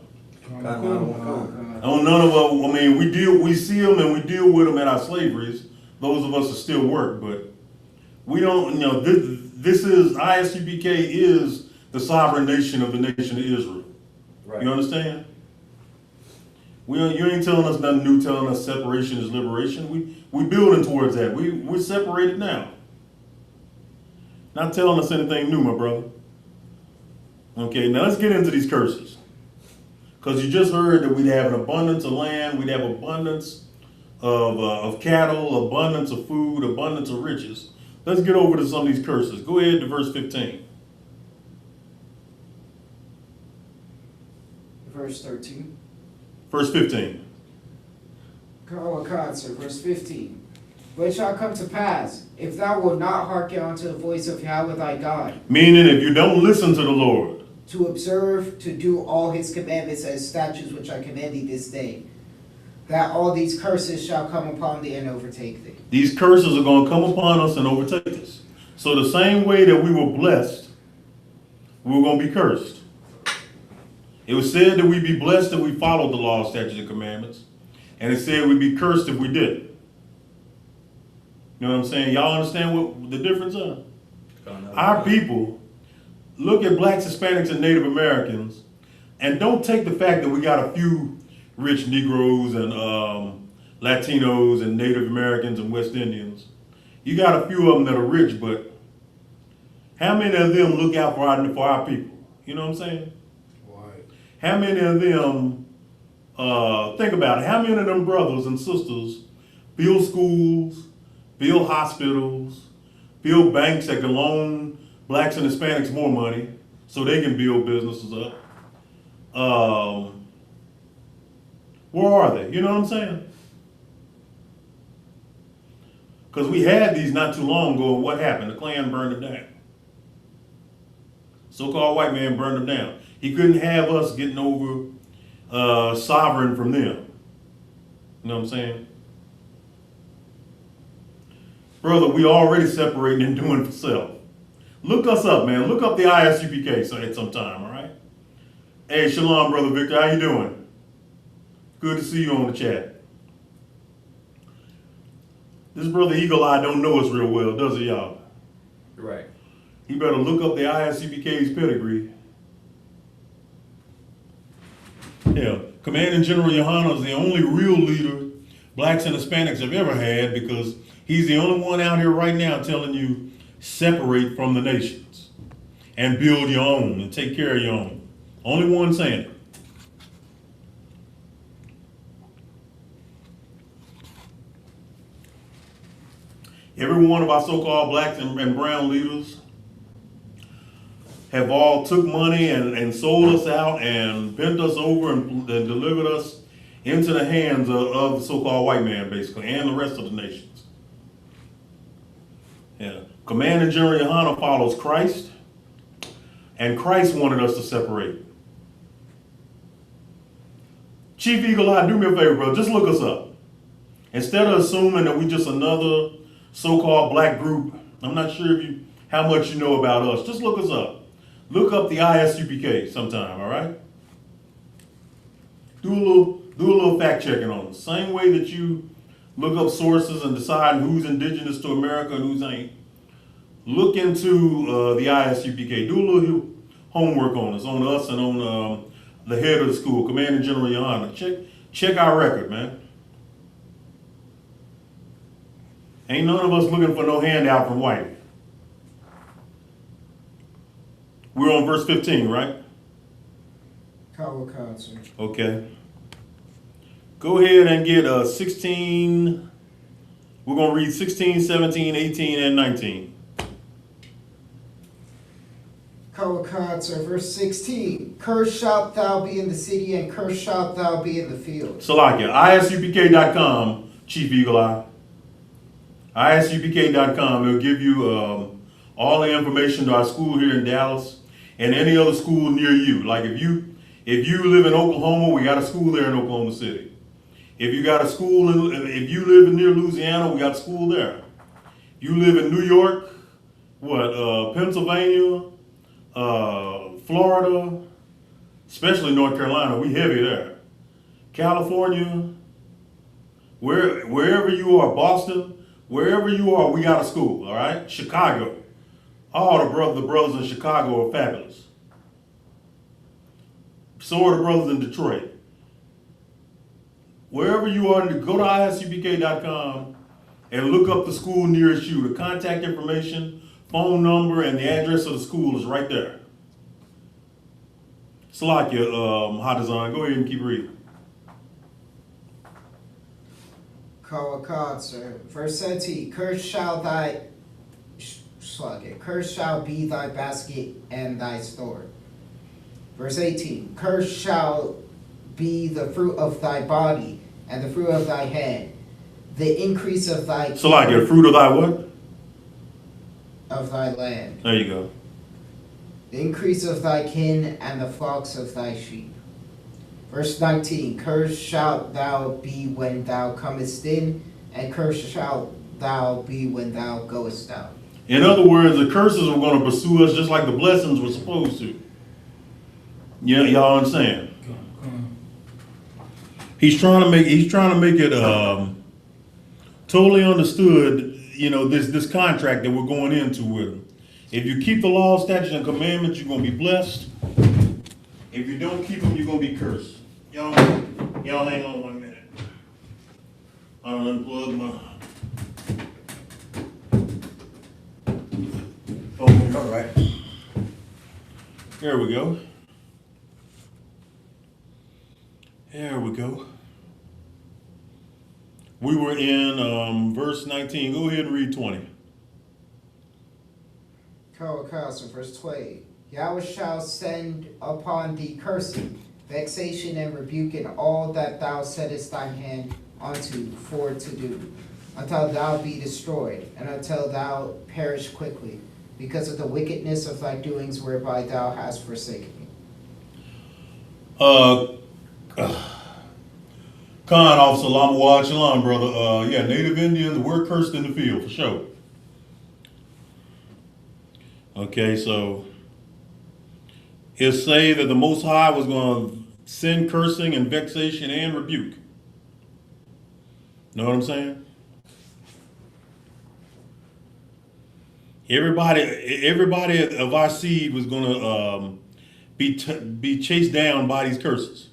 [SPEAKER 4] Oh, none of us. I mean, we see them and we deal with them at our slaveries. Those of us that still work, but we don't. You know, this is ISUPK is the sovereign nation of the nation of Israel.
[SPEAKER 5] Right.
[SPEAKER 4] You understand? You ain't telling us nothing new, telling us separation is liberation. We building towards that. We're separated now. Not telling us anything new, my brother. Okay, now let's get into these curses. Because you just heard that we'd have an abundance of land, we'd have abundance of cattle, abundance of food, abundance of riches. Let's get over to some of these curses. Go ahead to verse 15.
[SPEAKER 6] Verse 13.
[SPEAKER 4] Verse 15.
[SPEAKER 6] Verse 15. But it shall come to pass, if thou wilt not hearken unto the voice of Yahweh thy God,
[SPEAKER 4] Meaning if you don't listen to the Lord,
[SPEAKER 6] to observe, to do all his commandments and statutes which I command thee this day, that all these curses shall come upon thee and overtake thee.
[SPEAKER 4] these curses are going to come upon us and overtake us. So the same way that we were blessed, we were going to be cursed. It was said that we'd be blessed if we followed the law, statutes, and commandments. And it said we'd be cursed if we didn't. You know what I'm saying? Y'all understand what the difference is? Our people, look at blacks, Hispanics, and Native Americans, and don't take the fact that we got a few rich Negroes and Latinos and Native Americans and West Indians. You got a few of them that are rich, but how many of them look out for our people? You know what I'm saying? How many of them, think about it, how many of them brothers and sisters build schools, build hospitals, build banks that can loan blacks and Hispanics more money so they can build businesses up? Where are they? You know what I'm saying? Because we had these not too long ago, and what happened? The Klan burned them down. So-called white man burned them down. He couldn't have us getting over sovereign from them. You know what I'm saying? Brother, we already separating and doing for self. Look us up, man. Look up the ISUPK at some time, all right? Hey, shalom, Brother Victor. How you doing? Good to see you on the chat. This Brother Eagle Eye don't know us real well, does he, y'all?
[SPEAKER 5] Right.
[SPEAKER 4] He better look up the ISUPK's pedigree. Yeah, Commanding General Yohana is the only real leader blacks and Hispanics have ever had, because he's the only one out here right now telling you separate from the nations. and build your own and take care of your own. Only one saying it. Every one of our so-called blacks and brown leaders have all took money and sold us out and bent us over and delivered us into the hands of the so-called white man, basically, and the rest of the nations. Yeah. Commander General Yohana follows Christ, and Christ wanted us to separate. Chief Eagle Eye, do me a favor, bro. Just look us up. Instead of assuming that we just another so-called black group, I'm not sure how much you know about us. Just look us up. Look up the ISUPK sometime, all right? Do a little fact checking on us. Same way that you look up sources and decide who's indigenous to America and who's ain't. Look into the ISUPK. Do a little homework on us and on the head of the school, Commander General Yohana. Check our record, man. Ain't none of us looking for no handout from white. We're on verse 15, right?
[SPEAKER 6] Kawakad, sir.
[SPEAKER 4] Okay. Go ahead and get 16. We're going to read 16, 17, 18, and 19.
[SPEAKER 6] Kawakad, sir. Verse 16. Cursed shalt thou be in the city, and cursed shalt thou be in the field.
[SPEAKER 4] Salakia, ISUPK.com, Chief Eagle Eye. ISUPK.com, it'll give you all the information to our school here in Dallas and any other school near you. Like if you live in Oklahoma, we got a school there in Oklahoma City. If you got a school if you live near Louisiana, we got a school there. You live in New York, Pennsylvania, Florida, especially North Carolina, we heavy there. California, wherever you are, Boston, wherever you are, we got a school, all right? Chicago. All the brothers in Chicago are fabulous. So are the brothers in Detroit. Wherever you are, go to ISUPK.com and look up the school nearest you. The contact information, phone number, and the address of the school is right there. Salakia, Hadazan, go ahead and keep reading.
[SPEAKER 6] Kawakad, sir. Verse 17. Cursed shall be thy basket and thy store. Verse 18. Cursed shall be the fruit of thy body and the fruit of thy head, the increase of thy
[SPEAKER 4] Salakia, the fruit of thy what?
[SPEAKER 6] Of thy land.
[SPEAKER 4] There you go.
[SPEAKER 6] The increase of thy kin and the flocks of thy sheep. Verse 19. Cursed shalt thou be when thou comest in, and cursed shalt thou be when thou goest out.
[SPEAKER 4] In other words, the curses were going to pursue us just like the blessings were supposed to. Yeah, y'all understand? He's trying to make it totally understood, this contract that we're going into with him. If you keep the law, statutes, and commandments, you're going to be blessed. If you don't keep them, you're going to be cursed. Y'all hang on 1 minute. I'll unplug my... Oh, all right. There we go. There we go. We were in verse 19. Go ahead and read 20.
[SPEAKER 6] Kawakasa, verse 20. Yahweh shall send upon thee cursing, vexation, and rebuke in all that thou settest thine hand unto for to do, until thou be destroyed, and until thou perish quickly, because of the wickedness of thy doings whereby thou hast forsaken me.
[SPEAKER 4] Khan Officer Lamawad Shalom, brother. Native Indians were cursed in the field, for sure. Okay, so it say that the Most High was going to send cursing and vexation and rebuke. Know what I'm saying? Everybody of our seed was going to be chased down by these curses.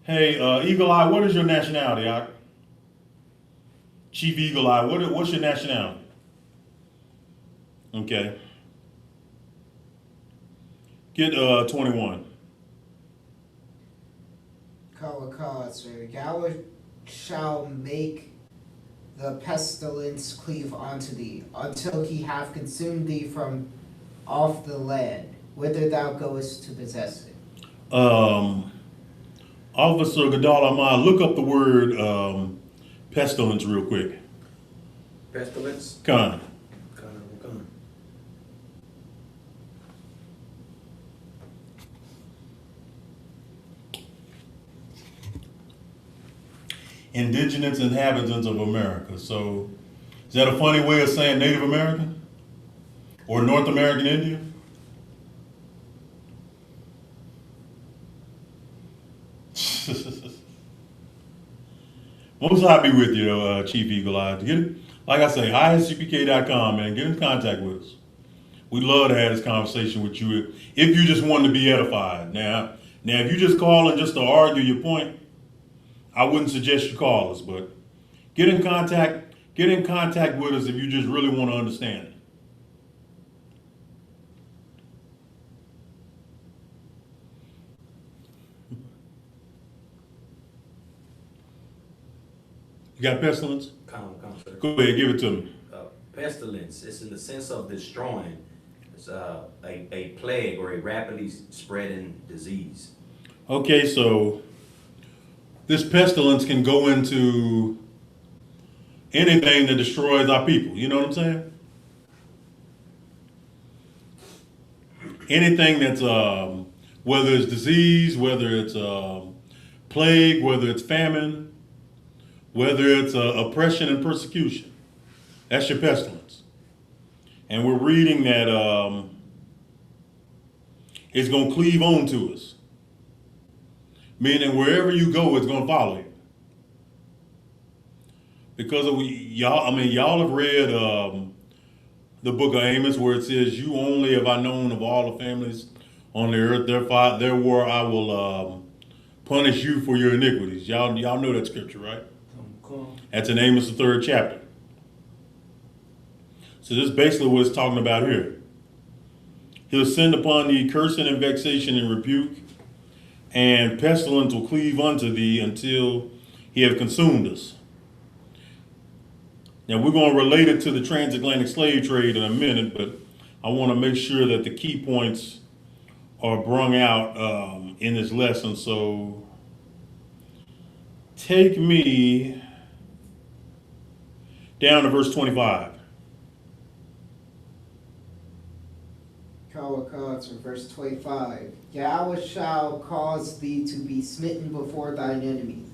[SPEAKER 4] Hey, Eagle Eye, what is your nationality, Ike? Chief Eagle Eye, what's your nationality? Okay. Get 21.
[SPEAKER 6] Sir. Yahweh shall make the pestilence cleave unto thee, until he have consumed thee from off the land, whither thou goest to possess it.
[SPEAKER 4] Officer Gadal Ahmad, look up the word pestilence real quick.
[SPEAKER 5] Pestilence.
[SPEAKER 4] Con.
[SPEAKER 5] Con.
[SPEAKER 4] Indigenous inhabitants of America. So, is that a funny way of saying Native American? Or North American Indian? Most I'll be with you, Chief Eagle Eye. Like I say, ISUPK.com, man. Get in contact with us. We'd love to have this conversation with you if you just want to be edified. Now, if you just calling just to argue your point, I wouldn't suggest you call us, but get in contact with us if you just really want to understand it. You got pestilence?
[SPEAKER 5] Come, sir.
[SPEAKER 4] Go ahead, give it to me.
[SPEAKER 5] Pestilence, it's in the sense of destroying. It's a plague or a rapidly spreading disease.
[SPEAKER 4] Okay, so this pestilence can go into anything that destroys our people. You know what I'm saying? Anything that's, whether it's disease, whether it's plague, whether it's famine, whether it's oppression and persecution. That's your pestilence. And we're reading that it's going to cleave on to us. Meaning wherever you go, it's going to follow you. Because y'all have read the book of Amos where it says, you only have I known of all the families on the earth, therefore I will punish you for your iniquities. Y'all know that scripture, right? That's in Amos, the 3rd chapter. So this is basically what it's talking about here. He'll send upon thee cursing and vexation and rebuke, and pestilence will cleave unto thee until he have consumed us. Now we're going to relate it to the transatlantic slave trade in a minute, but I want to make sure that the key points are brung out in this lesson. So take me down to verse 25.
[SPEAKER 6] Verse 25. Yahweh shall cause thee to be smitten before thine enemies.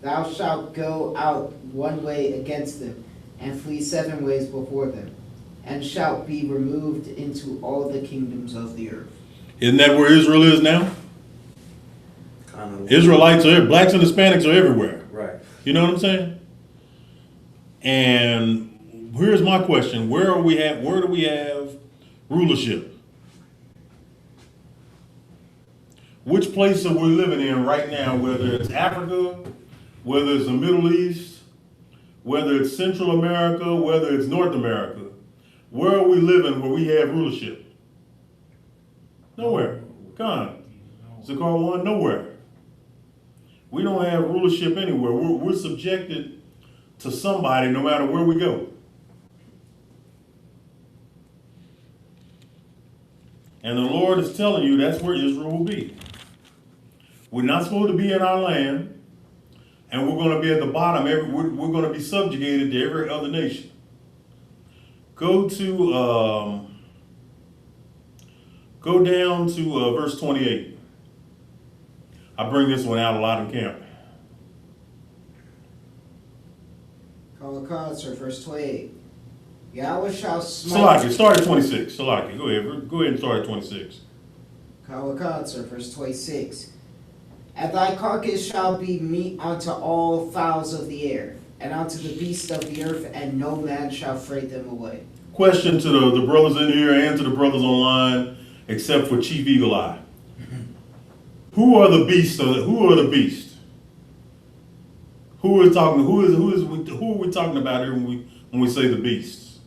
[SPEAKER 6] Thou shalt go out one way against them, and flee 7 ways before them, and shalt be removed into all the kingdoms of the earth.
[SPEAKER 4] Isn't that where Israel is now? Israelites are, blacks and Hispanics are everywhere.
[SPEAKER 5] Right.
[SPEAKER 4] You know what I'm saying? And here's my question: where do we have rulership? Which place are we living in right now? Whether it's Africa, whether it's the Middle East, whether it's Central America, whether it's North America, where are we living where we have rulership? Nowhere. Gone. Zakar 1, nowhere. We don't have rulership anywhere. We're subjected to somebody no matter where we go. And the Lord is telling you that's where Israel will be. We're not supposed to be in our land, and we're going to be at the bottom. We're going to be subjugated to every other nation. Go down to verse 28. I bring this one out a lot in camp.
[SPEAKER 6] Verse 28. Yahweh shall smite.
[SPEAKER 4] Salaki, start at 26. Salaki, go ahead and start at 26.
[SPEAKER 6] Verse 26. And thy carcass shall be meat unto all fowls of the air, and unto the beasts of the earth, and no man shall freight them away.
[SPEAKER 4] Question to the brothers in here and to the brothers online, except for Chief Eagle Eye. Who are the beasts? Who are the beasts? Who are we talking about here when we say the beasts?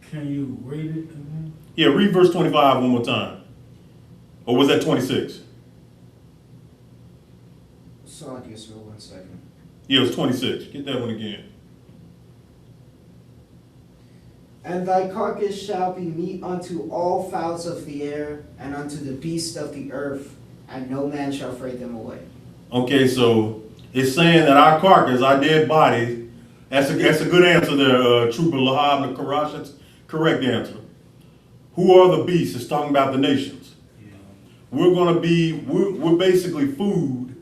[SPEAKER 3] Can you read it again?
[SPEAKER 4] Yeah, read verse 25 one more time. Or was that 26?
[SPEAKER 6] Salakia, sir, 1 second.
[SPEAKER 4] Yeah, it was 26. Get that one again.
[SPEAKER 6] And thy carcass shall be meat unto all fowls of the air, and unto the beasts of the earth, and no man shall fray them away.
[SPEAKER 4] Okay, so it's saying that our carcass, our dead bodies, that's a good answer there, Trooper Lahab Karash. That's correct answer. Who are the beasts? It's talking about the nations.
[SPEAKER 3] Yeah.
[SPEAKER 4] We're basically food,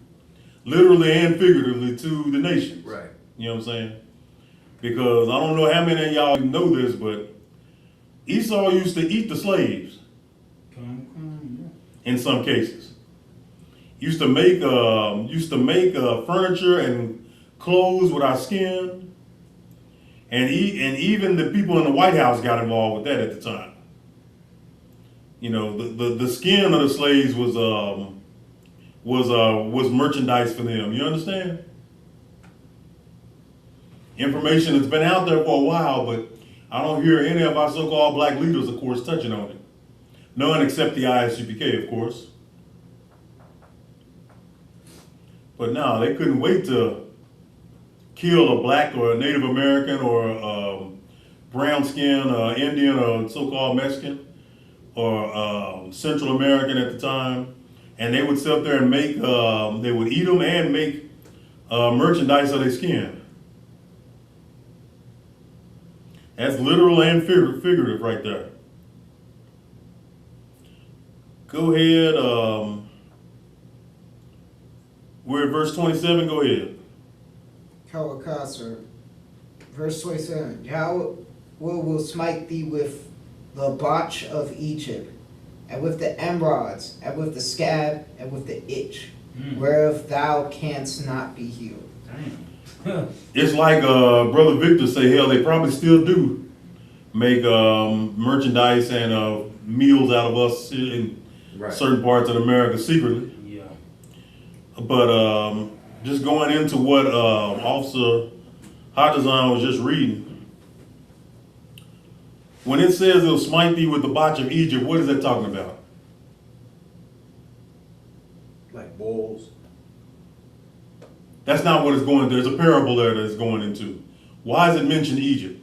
[SPEAKER 4] literally and figuratively, to the nations.
[SPEAKER 5] Right.
[SPEAKER 4] You know what I'm saying? Because I don't know how many of y'all know this, but Esau used to eat the slaves in some cases. Used to make furniture and clothes with our skin, and even the people in the White House got involved with that at the time. You know, the skin of the slaves was merchandise for them. You understand? Information that's been out there for a while, but I don't hear any of our so-called black leaders, of course, touching on it. None except the ISUPK, of course. But no, they couldn't wait to kill a black or a Native American or brown skin Indian or so-called Mexican or Central American at the time. And they would sit up there and make, they would eat them and make merchandise of their skin. That's literal and figurative right there. Go ahead. We're at verse 27. Go ahead.
[SPEAKER 6] Kawakasar, verse 27. Yahweh will smite thee with the botch of Egypt, and with the emerods, and with the scab, and with the itch, whereof thou canst not be healed.
[SPEAKER 3] Damn.
[SPEAKER 4] It's like Brother Victor say, hell, they probably still do make merchandise and meals out of us in certain parts of America secretly.
[SPEAKER 3] Yeah.
[SPEAKER 4] But just going into what Officer Hajazan was just reading, when it says it'll smite thee with the botch of Egypt, what is that talking about?
[SPEAKER 5] Like bulls.
[SPEAKER 4] That's not what it's going. There's a parable there that it's going into. Why is it mentioned Egypt?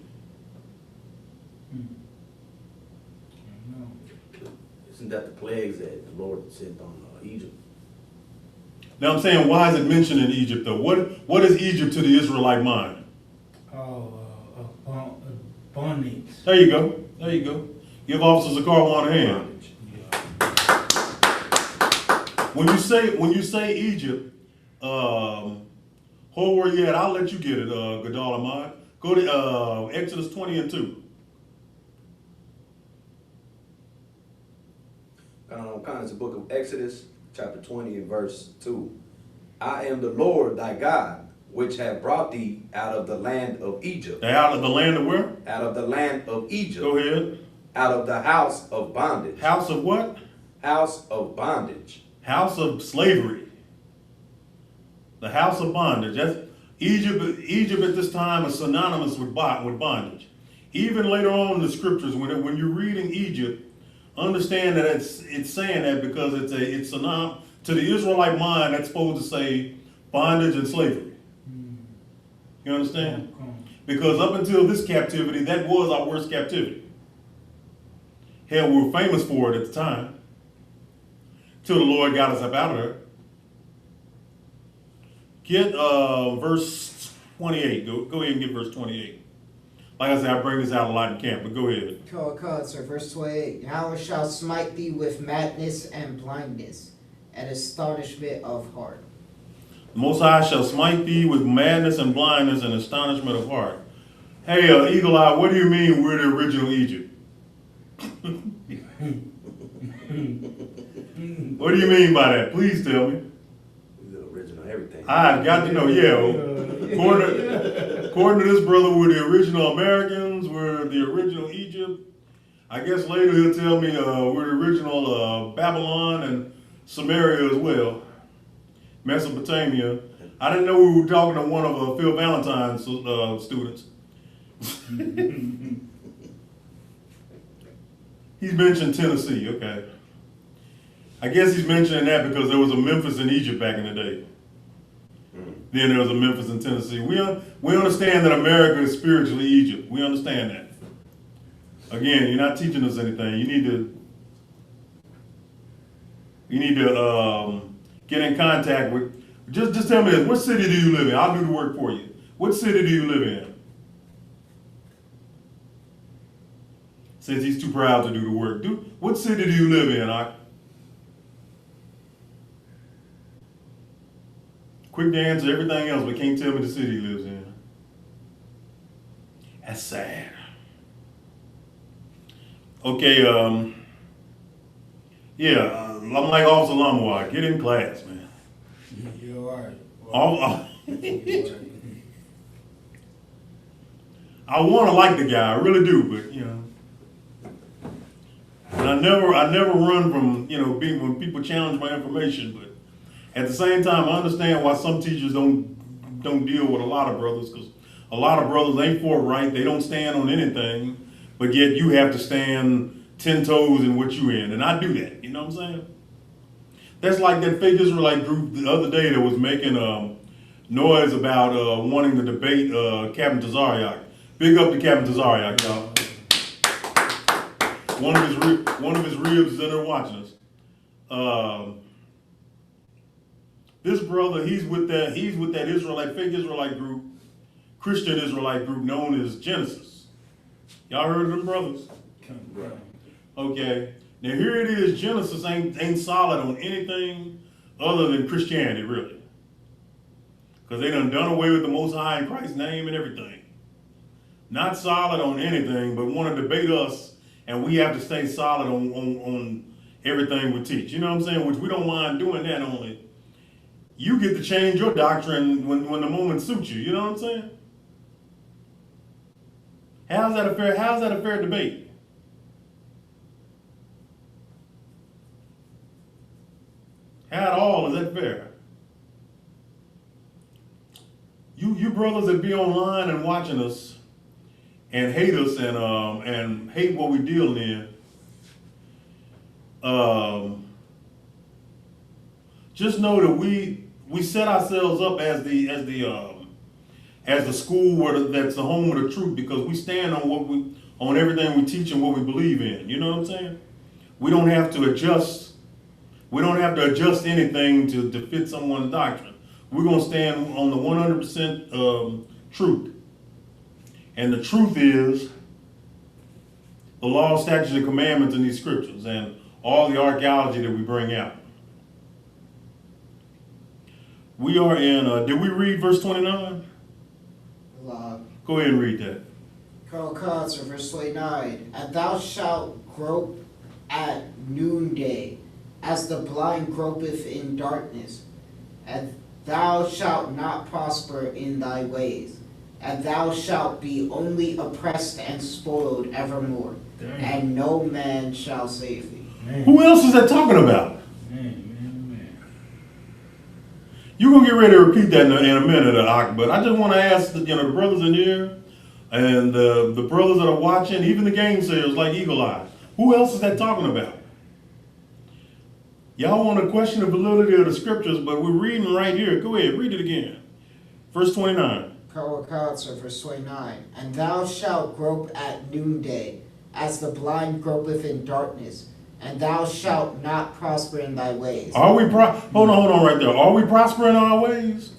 [SPEAKER 5] Isn't that the plagues that the Lord sent on Egypt?
[SPEAKER 4] Now I'm saying, why is it mentioned in Egypt though? What is Egypt to the Israelite mind?
[SPEAKER 3] Bondage.
[SPEAKER 4] There you go. There you go. Give Officer Zakar a hand.
[SPEAKER 5] Bondage.
[SPEAKER 4] When you say Egypt, hold where you at. I'll let you get it, Gadal Ahmad. Go to Exodus 20 and 2.
[SPEAKER 5] It's the book of Exodus, chapter 20 and verse 2. I am the Lord thy God, which have brought thee out of the land of Egypt.
[SPEAKER 4] Out of the land of where?
[SPEAKER 5] Out of the land of Egypt.
[SPEAKER 4] Go ahead.
[SPEAKER 5] Out of the house of bondage.
[SPEAKER 4] House of what?
[SPEAKER 5] House of bondage.
[SPEAKER 4] House of slavery. The house of bondage. That's Egypt. Egypt at this time is synonymous with bondage. Even later on in the scriptures, when you're reading Egypt, understand that it's saying that because it's synonymous to the Israelite mind. That's supposed to say bondage and slavery. You understand? Because up until this captivity, that was our worst captivity. Hell, we were famous for it at the time. Till the Lord got us up out of there. Get verse 28. Go ahead and get verse 28. Like I said, I bring this out a lot in camp, but go ahead.
[SPEAKER 6] Sir, verse 28. Yahweh shall smite thee with madness and blindness, and astonishment of heart.
[SPEAKER 4] The Most High shall smite thee with madness and blindness and astonishment of heart. Hey, Eagle Eye, what do you mean we're the original Egypt? What do you mean by that? Please tell me.
[SPEAKER 5] We're the original everything.
[SPEAKER 4] I've got to know, According to this brother, we're the original Americans, we're the original Egypt. I guess later he'll tell me we're the original Babylon and Samaria as well. Mesopotamia. I didn't know we were talking to one of Phil Valentine's students. He's mentioned Tennessee, okay. I guess he's mentioning that because there was a Memphis in Egypt back in the day. Then there was a Memphis in Tennessee. We understand that America is spiritually Egypt. We understand that. Again, you're not teaching us anything. You need to get in contact with. Just tell me this. What city do you live in? I'll do the work for you. What city do you live in? Since he's too proud to do the work. What city do you live in? Quick to answer everything else, but can't tell me the city he lives in. That's sad. Okay, yeah, I'm like Officer Lamois. Get in class, man.
[SPEAKER 3] You're all right.
[SPEAKER 4] I want to like the guy, I really do, but you know. And I never run from, you know, being when people challenge my information, but at the same time, I understand why some teachers don't deal with a lot of brothers, because a lot of brothers ain't forthright. They don't stand on anything, but yet you have to stand 10 toes in what you in, and I do that. You know what I'm saying? That's like that fake Israelite group the other day that was making noise about wanting to debate Captain Tazariak. Big up to Captain Tazariak, y'all. One of his ribs is in there watching us. This brother, he's with that fake Israelite group, Christian Israelite group known as Genesis. Y'all heard of them brothers? Okay. Now here it is, Genesis ain't solid on anything other than Christianity, really. Because they done away with the Most High in Christ's name and everything. Not solid on anything, but want to debate us, and we have to stay solid on everything we teach. You know what I'm saying? Which we don't mind doing that only. You get to change your doctrine when the moment suits you. You know what I'm saying? How's that a fair debate? How at all is that fair? You brothers that be online and watching us and hate us and hate what we deal in, just know that we set ourselves up as the school that's the home of the truth, because we stand on everything we teach and what we believe in. You know what I'm saying? We don't have to adjust anything to fit someone's doctrine. We're gonna stand on the 100% truth. And the truth is the law, statutes, and commandments in these scriptures and all the archaeology that we bring out. We are in, did we read verse 29? Go ahead and read that.
[SPEAKER 6] Carl Kotzer, verse 29. And thou shalt grope at noonday, as the blind gropeth in darkness. And thou shalt not prosper in thy ways. And thou shalt be only oppressed and spoiled evermore. Dang. And no man shall save thee.
[SPEAKER 4] Man. Who else is that talking about?
[SPEAKER 3] Man.
[SPEAKER 4] You're going to get ready to repeat that in a minute, but I just want to ask the brothers in here and the brothers that are watching, even the gamesayers like Eagle Eye, who else is that talking about? Y'all want to question the validity of the scriptures, but we're reading right here. Go ahead, read it again. Verse 29.
[SPEAKER 6] Carl Kotzer, verse 29. And thou shalt grope at noonday, as the blind gropeth in darkness. And thou shalt not prosper in thy ways.
[SPEAKER 4] Are we hold on right there. Are we prospering in our ways?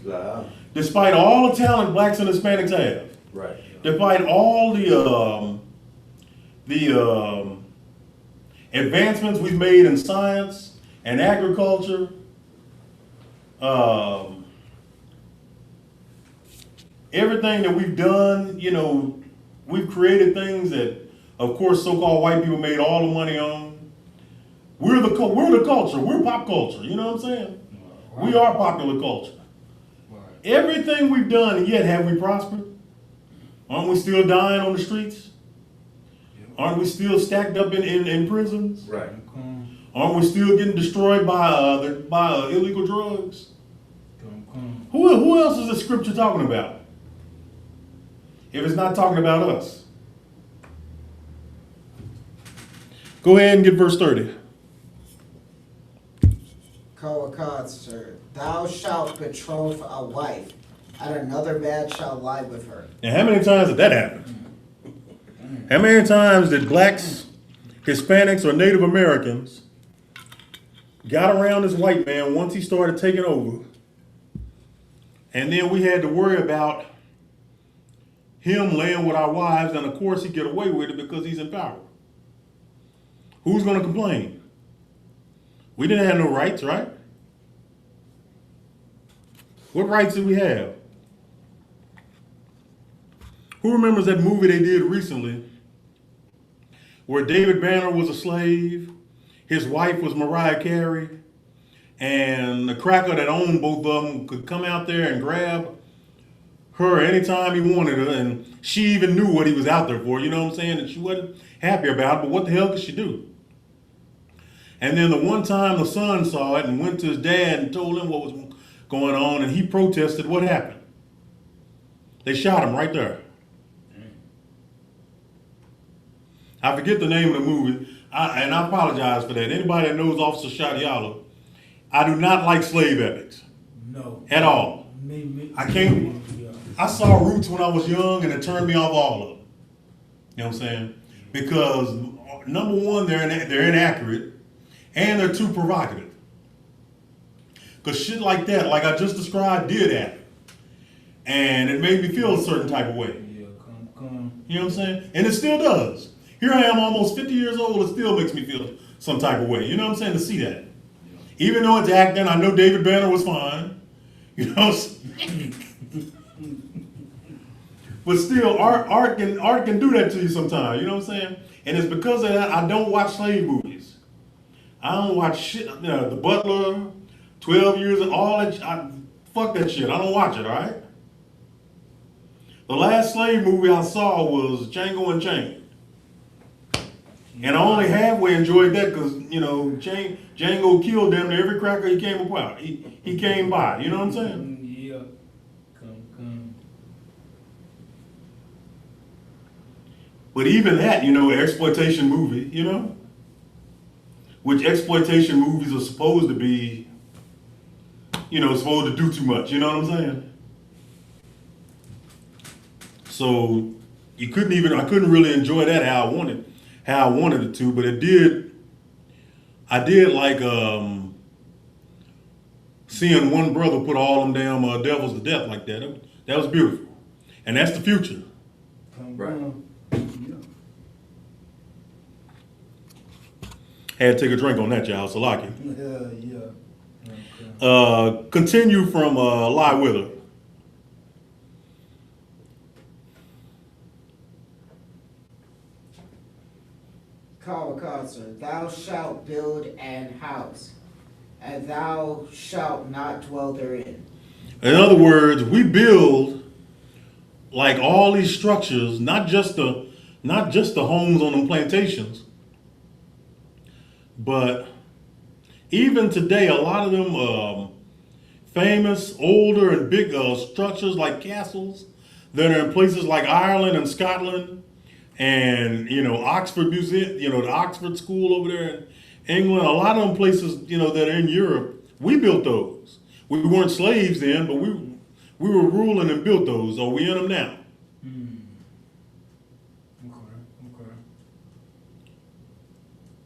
[SPEAKER 4] Despite all the talent blacks and Hispanics have.
[SPEAKER 5] Right.
[SPEAKER 4] Despite all the advancements we've made in science and agriculture, everything that we've done, we've created things that, of course, so-called white people made all the money on. We're the culture. We're pop culture. You know what I'm saying? Right. We are popular culture. Right. Everything we've done, and yet have we prospered? Aren't we still dying on the streets? Yep. Aren't we still stacked up in prisons?
[SPEAKER 5] Right.
[SPEAKER 4] Aren't we still getting destroyed by illegal drugs? Who else is the scripture talking about? If it's not talking about us. Go ahead and get verse 30.
[SPEAKER 6] Sir, thou shalt betroth a wife, and another man shall lie with her.
[SPEAKER 4] And how many times did that happen? How many times did blacks, Hispanics, or Native Americans got around this white man once he started taking over? And then we had to worry about him laying with our wives, and of course he get away with it because he's in power. Who's going to complain? We didn't have no rights, right? What rights did we have? Who remembers that movie they did recently where David Banner was a slave, his wife was Mariah Carey, and the cracker that owned both of them could come out there and grab her anytime he wanted her, and she even knew what he was out there for, you know what I'm saying? And she wasn't happy about it, but what the hell could she do? And then the one time the son saw it and went to his dad and told him what was going on, and he protested, what happened? They shot him right there. I forget the name of the movie, and I apologize for that. Anybody that knows Officer Shadyaahla, I do not like slave epics.
[SPEAKER 3] No.
[SPEAKER 4] At all. I can't.
[SPEAKER 3] Yeah.
[SPEAKER 4] I saw Roots when I was young, and it turned me off all of them. You know what I'm saying? Because number one, they're inaccurate, and they're too provocative. Because shit like that, like I just described, did happen, and it made me feel a certain type of way.
[SPEAKER 3] Yeah, come.
[SPEAKER 4] You know what I'm saying? And it still does. Here I am, almost 50 years old. It still makes me feel some type of way. You know what I'm saying? To see that, even though it's acting, I know David Banner was fine. You know. But still, art can do that to you sometimes. You know what I'm saying? And it's because of that I don't watch slave movies. I don't watch shit. The Butler, 12 Years, all that. Fuck that shit. I don't watch it. All right. The last slave movie I saw was Django Unchained. And I only halfway enjoyed that because, you know, Django killed damn near every cracker he came about. He came by. You know what I'm saying?
[SPEAKER 3] Yeah. Come.
[SPEAKER 4] But even that, you know, exploitation movie, you know, which exploitation movies are supposed to be, you know, supposed to do too much. You know what I'm saying? So I couldn't really enjoy that how I wanted it to, but it did. I did like seeing one brother put all them damn devils to death like that. That was beautiful, and that's the future.
[SPEAKER 3] Right.
[SPEAKER 4] Had to take a drink on that, y'all. So like it.
[SPEAKER 3] Yeah. Okay.
[SPEAKER 4] Continue from Lie With Her.
[SPEAKER 6] Sir, thou shalt build an house, and thou shalt not dwell therein.
[SPEAKER 4] In other words, we build like all these structures, not just the homes on them plantations, but even today, a lot of them famous, older, and big structures like castles that are in places like Ireland and Scotland, and you know Oxford Museum, you know the Oxford School over there in England. A lot of them places, you know, that are in Europe, we built those. We weren't slaves then, but we were ruling and built those. Are we in them now?
[SPEAKER 3] Okay.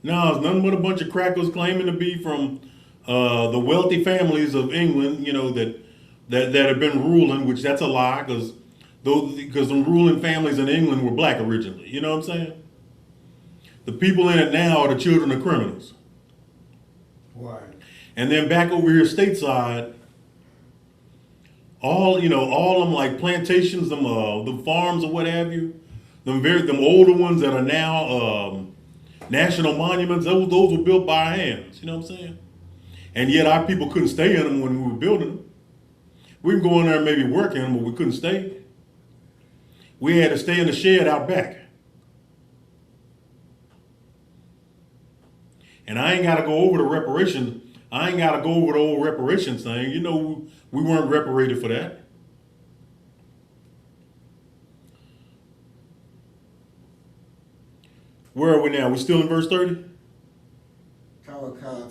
[SPEAKER 4] No, it's nothing but a bunch of crackers claiming to be from the wealthy families of England, you know, that have been ruling, which that's a lie, because the ruling families in England were black originally. You know what I'm saying? The people in it now are the children of criminals.
[SPEAKER 3] Right.
[SPEAKER 4] And then back over here stateside, all them like plantations, them farms or what have you, them older ones that are now national monuments, those were built by our hands. You know what I'm saying? And yet our people couldn't stay in them when we were building them. We can go in there and maybe work in them, but we couldn't stay. We had to stay in the shed out back. And I ain't got to go over the reparations I ain't got to go over the old reparations thing. You know, we weren't reparated for that. Where are we now? We still in verse 30?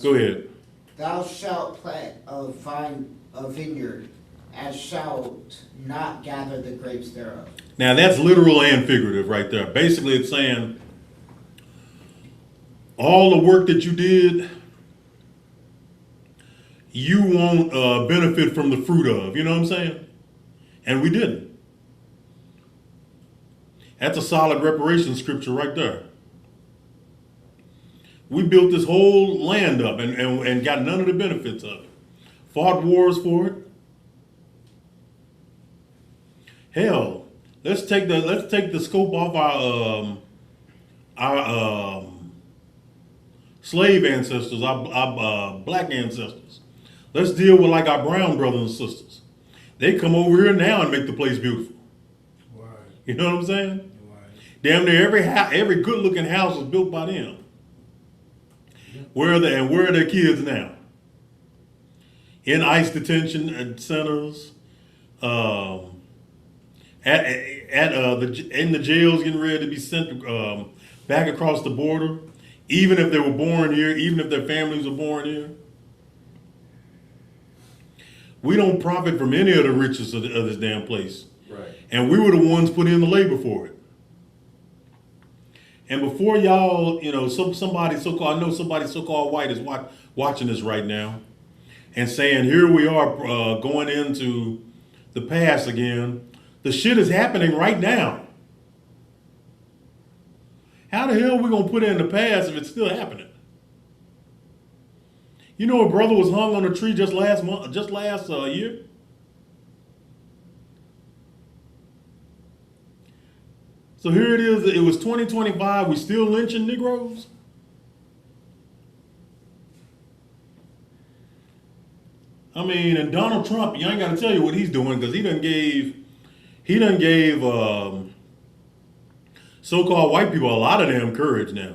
[SPEAKER 4] Go ahead.
[SPEAKER 6] Thou shalt plant a vineyard, and shalt not gather the grapes thereof.
[SPEAKER 4] Now that's literal and figurative right there. Basically it's saying all the work that you did, you won't benefit from the fruit of. You know what I'm saying? And we didn't. That's a solid reparation scripture right there. We built this whole land up and got none of the benefits of it. Fought wars for it. Hell, let's take the scope off our slave ancestors, our black ancestors. Let's deal with like our brown brothers and sisters. They come over here now and make the place beautiful.
[SPEAKER 3] Right.
[SPEAKER 4] You know what I'm saying?
[SPEAKER 3] Right.
[SPEAKER 4] Damn near every good looking house was built by them. Where are their kids now? In ICE detention centers, in the jails, getting ready to be sent back across the border, even if they were born here, even if their families were born here. We don't profit from any of the riches of this damn place.
[SPEAKER 5] Right.
[SPEAKER 4] And we were the ones put in the labor for it. And before y'all, you know, somebody so-called white is watching this right now and saying, here we are going into the past again. The shit is happening right now. How the hell are we going to put it in the past if it's still happening? You know, a brother was hung on a tree just last year. So here it is. It was 2025. We still lynching Negroes. I mean, and Donald Trump, you ain't got to tell you what he's doing because he done gave so-called white people a lot of damn courage now.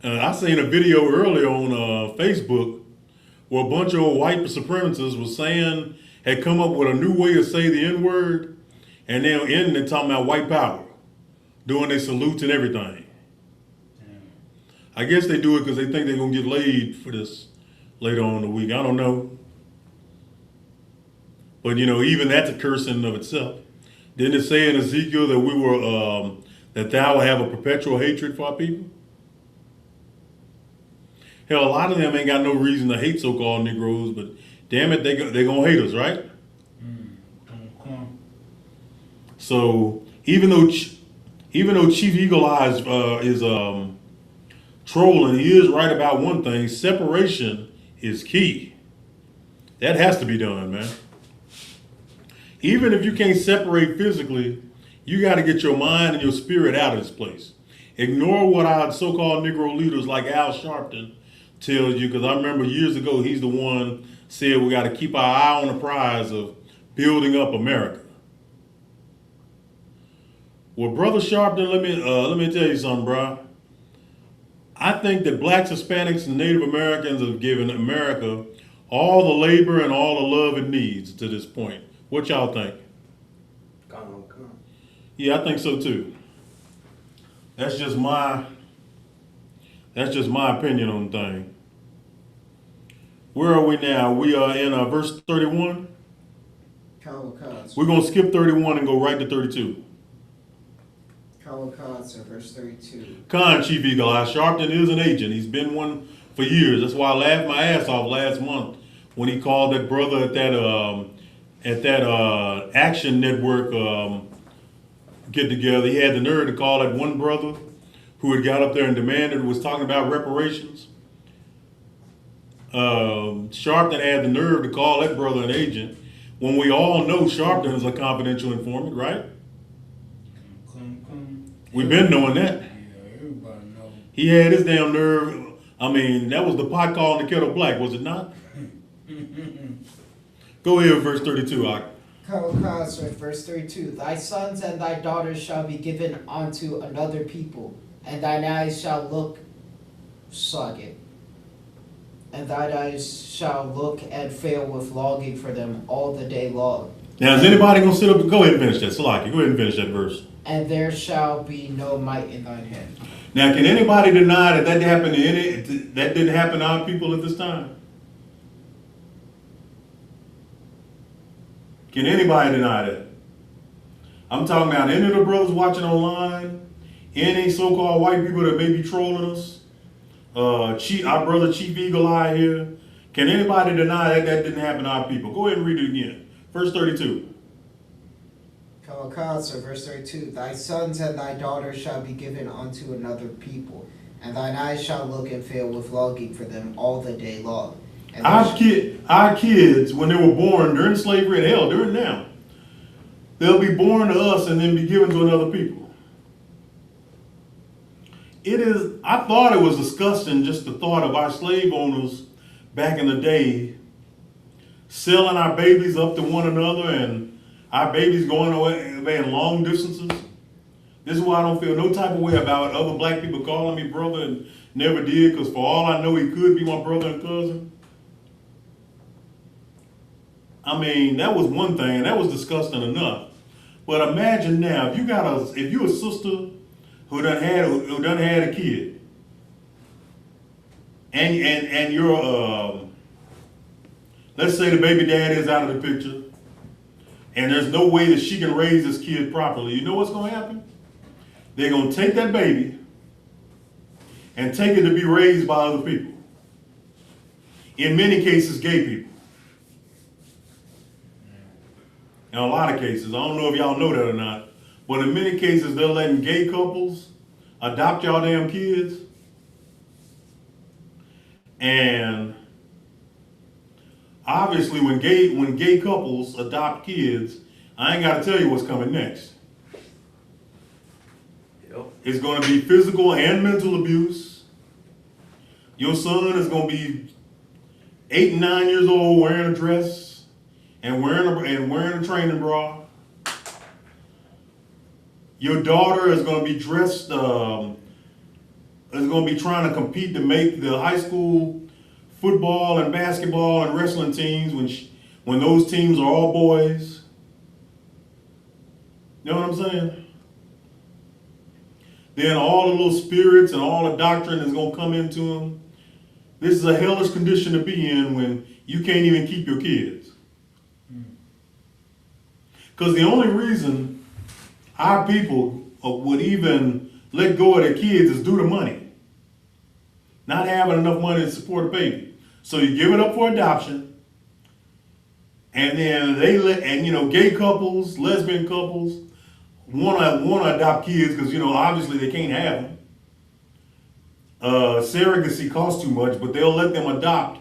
[SPEAKER 4] I seen a video earlier on Facebook where a bunch of white supremacists was had come up with a new way to say the N-word, and then ending it talking about white power, doing their salutes and everything. I guess they do it because they think they're going to get laid for this later on in the week. I don't know. But, you know, even that's a curse in and of itself. Didn't it say in Ezekiel that we were, that thou will have a perpetual hatred for our people? Hell, a lot of them ain't got no reason to hate so-called Negroes, but damn it, they gonna hate us, right? So even though Chief Eagle Eyes is trolling, he is right about one thing: separation is key. That has to be done, man. Even if you can't separate physically, you got to get your mind and your spirit out of this place. Ignore what our so-called Negro leaders like Al Sharpton tells you, because I remember years ago he's the one said we got to keep our eye on the prize of building up America. Well, Brother Sharpton, let me tell you something, bro. I think that blacks, Hispanics, and Native Americans have given America all the labor and all the love it needs to this point. What y'all think?
[SPEAKER 5] Come.
[SPEAKER 4] Yeah, I think so too. That's just my opinion on the thing. Where are we now? We are in verse 31. We're going to skip 31 and go right to 32.
[SPEAKER 6] So verse 32.
[SPEAKER 4] Chief Eagle Eye Sharpton is an agent. He's been one for years. That's why I laughed my ass off last month when he called that brother at that Action Network get together. He had the nerve to call that one brother who had got up there and demanded, was talking about reparations. Sharpton had the nerve to call that brother an agent when we all know Sharpton is a confidential informant, right? We've been knowing that.
[SPEAKER 3] Yeah, everybody knows.
[SPEAKER 4] He had his damn nerve. I mean, that was the pot calling the kettle black, was it not? Go ahead, verse 32,
[SPEAKER 6] Verse 32. Thy sons and thy daughters shall be given unto another people, and thine eyes shall look sogged. and thine eyes shall look and fail with longing for them all the day long.
[SPEAKER 4] Now, is anybody going to sit up and go ahead and finish that? Salaki, go ahead and finish that verse.
[SPEAKER 6] And there shall be no might in thine hand.
[SPEAKER 4] Now, can anybody deny that happened that didn't happen to our people at this time? Can anybody deny that? I'm talking about any of the brothers watching online, any so-called white people that may be trolling us, our brother Chief Eagle Eye here. Can anybody deny that didn't happen to our people? Go ahead and read it again. Verse 32.
[SPEAKER 6] So verse 32, thy sons and thy daughters shall be given unto another people, and thine eyes shall look and fail with longing for them all the day long. And
[SPEAKER 4] Our kids, when they were born during slavery and hell, during now, they'll be born to us and then be given to another people. I thought it was disgusting, just the thought of our slave owners back in the day selling our babies up to one another and our babies going away in long distances. This is why I don't feel no type of way about other black people calling me brother and never did, because for all I know, he could be my brother and cousin. I mean, that was one thing, that was disgusting enough. But imagine now, if you're a sister who done had a kid, and you're let's say the baby dad is out of the picture, and there's no way that she can raise this kid properly. You know what's gonna happen? They're gonna take that baby and take it to be raised by other people. In many cases, gay people. In a lot of cases, I don't know if y'all know that or not, but in many cases, they're letting gay couples adopt y'all damn kids. And obviously, when gay couples adopt kids, I ain't got to tell you what's coming next.
[SPEAKER 5] Yep.
[SPEAKER 4] It's going to be physical and mental abuse. Your son is going to be 8 and 9 years old wearing a dress and wearing a training bra. Your daughter is going to be dressed, is going to be trying to compete to make the high school football and basketball and wrestling teams when those teams are all boys. You know what I'm saying? Then all the little spirits and all the doctrine is going to come into them. This is a hellish condition to be in when you can't even keep your kids. Because the only reason our people would even let go of their kids is due to money. Not having enough money to support a baby. So you give it up for adoption, and then gay couples, lesbian couples want to adopt kids because, obviously they can't have them. Surrogacy costs too much, but they'll let them adopt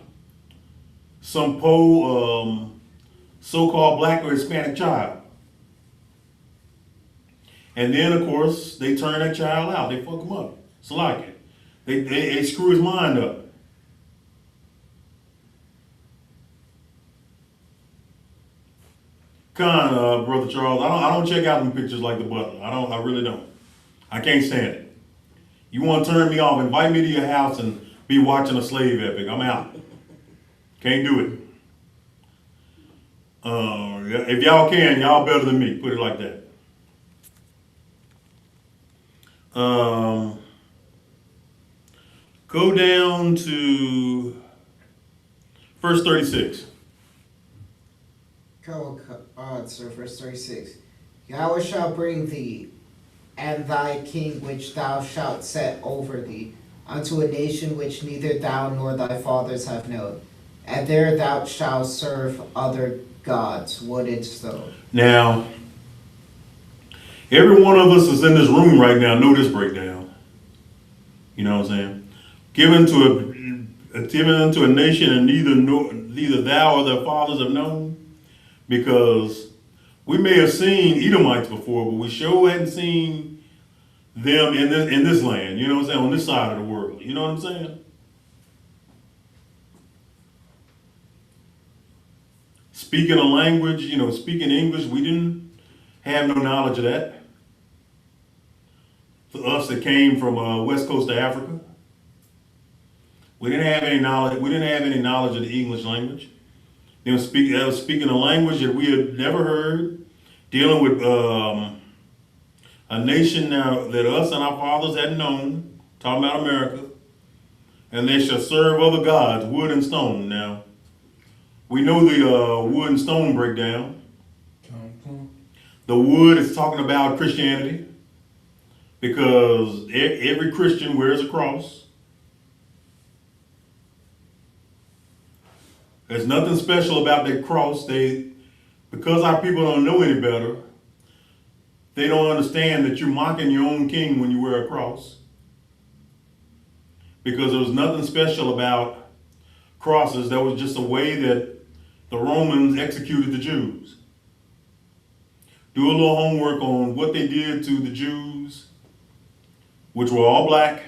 [SPEAKER 4] some so-called black or Hispanic child. And then, of course, they turn that child out. They fuck him up. It's like it. They screw his mind up. Brother Charles, I don't check out them pictures like the butler. I really don't. I can't stand it. You want to turn me off, invite me to your house and be watching a slave epic. I'm out. Can't do it. If y'all can, y'all better than me. Put it like that. Go down to verse 36.
[SPEAKER 6] So verse 36. Yahweh shall bring thee and thy king which thou shalt set over thee unto a nation which neither thou nor thy fathers have known, and there thou shalt serve other gods. Wouldest thou?
[SPEAKER 4] Now, every one of us is in this room right now know this breakdown. You know what I'm saying? Given unto a nation and neither thou or their fathers have known, because we may have seen Edomites before, but we sure hadn't seen them in this land. You know what I'm saying? On this side of the world. You know what I'm saying? Speaking a language, speaking English, we didn't have no knowledge of that. For us that came from west coast of Africa. We didn't have any knowledge. We didn't have any knowledge of the English language. They were speaking a language that we had never heard, dealing with a nation now that us and our fathers hadn't known, talking about America, and they shall serve other gods, wood and stone. Now, we know the wood and stone breakdown. The wood is talking about Christianity, because every Christian wears a cross. There's nothing special about that cross. Because our people don't know any better, they don't understand that you're mocking your own king when you wear a cross. Because there was nothing special about crosses. That was just a way that the Romans executed the Jews. Do a little homework on what they did to the Jews, which were all black,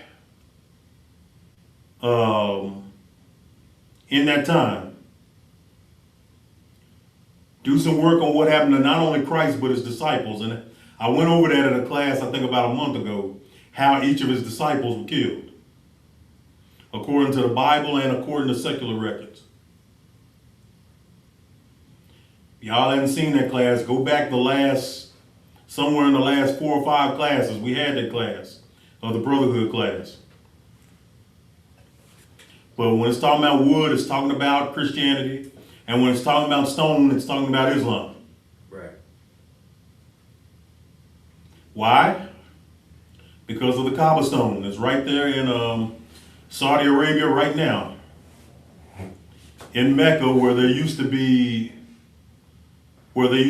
[SPEAKER 4] in that time. Do some work on what happened to not only Christ, but his disciples. And I went over that in a class, I think about a month ago, how each of his disciples were killed, according to the Bible and according to secular records. Y'all haven't seen that class, go back somewhere in the last 4 or 5 classes, we had that class, of the Brotherhood class. But when it's talking about wood, it's talking about Christianity. And when it's talking about stone, it's talking about Islam.
[SPEAKER 5] Right.
[SPEAKER 4] Why? Because of the cobblestone. It's right there in Saudi Arabia right now. In Mecca, where they used to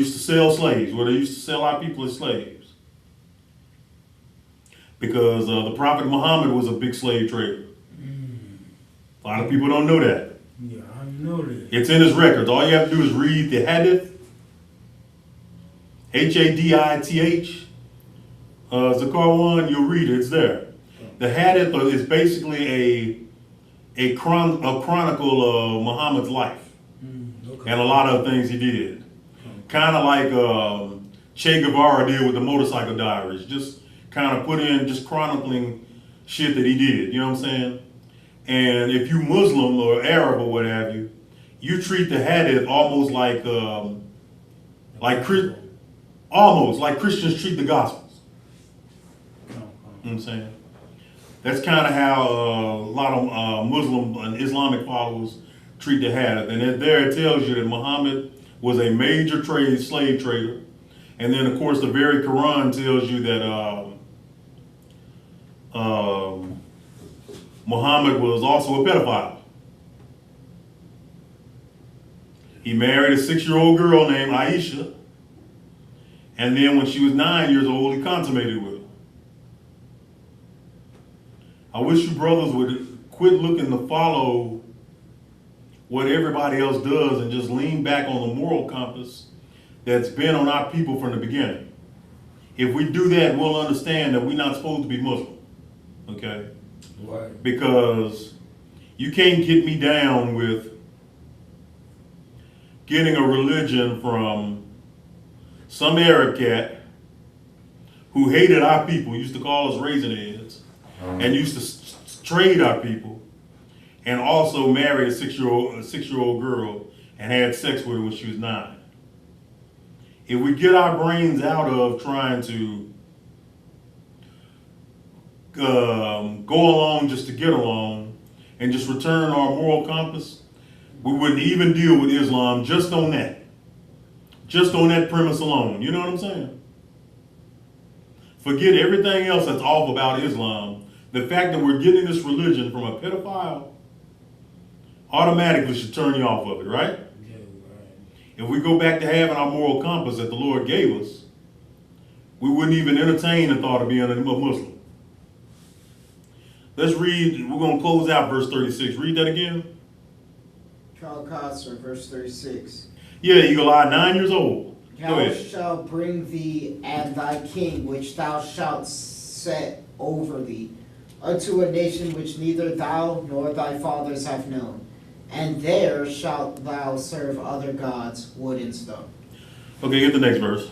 [SPEAKER 4] sell slaves, where they used to sell our people as slaves. Because the Prophet Muhammad was a big slave trader. A lot of people don't know that.
[SPEAKER 3] Yeah, I know that.
[SPEAKER 4] It's in his records. All you have to do is read the Hadith, Hadith. Zakar 1, you'll read it. It's there. The Hadith is basically a chronicle of Muhammad's life
[SPEAKER 3] Okay.
[SPEAKER 4] and a lot of things he did. Kind of like Che Guevara did with the Motorcycle Diaries. Just kind of put in, just chronicling shit that he did. You know what I'm saying? And if you Muslim or Arab or what have you, you treat the Hadith almost like Christians treat the Gospels. You know what I'm saying? That's kind of how a lot of Muslim and Islamic followers treat the Hadith. And there it tells you that Muhammad was a major slave trader. And then, of course, the very Quran tells you that Muhammad was also a pedophile. He married a 6-year-old girl named Aisha, and then when she was 9 years old, he consummated with her. I wish you brothers would quit looking to follow what everybody else does and just lean back on the moral compass that's been on our people from the beginning. If we do that, we'll understand that we're not supposed to be Muslim, okay?
[SPEAKER 3] Right.
[SPEAKER 4] Because you can't get me down with getting a religion from some Arab cat who hated our people, used to call us raisin heads, and used to trade our people, and also married a 6-year-old girl and had sex with her when she was 9. If we get our brains out of trying to go along just to get along and just return our moral compass, we wouldn't even deal with Islam just on that premise alone. You know what I'm saying? Forget everything else that's off about Islam. The fact that we're getting this religion from a pedophile automatically should turn you off of it, right?
[SPEAKER 3] Yeah, right.
[SPEAKER 4] If we go back to having our moral compass that the Lord gave us, we wouldn't even entertain the thought of being a Muslim. Let's read, we're going to close out verse 36. Read that again.
[SPEAKER 6] Charles Coster, verse 36.
[SPEAKER 4] Yeah, Eagle Eye, 9 years old. Go
[SPEAKER 6] Thou
[SPEAKER 4] ahead.
[SPEAKER 6] shalt bring thee and thy king, which thou shalt set over thee, unto a nation which neither thou nor thy fathers have known. And there shalt thou serve other gods, wood and stone.
[SPEAKER 4] Okay, get the next verse.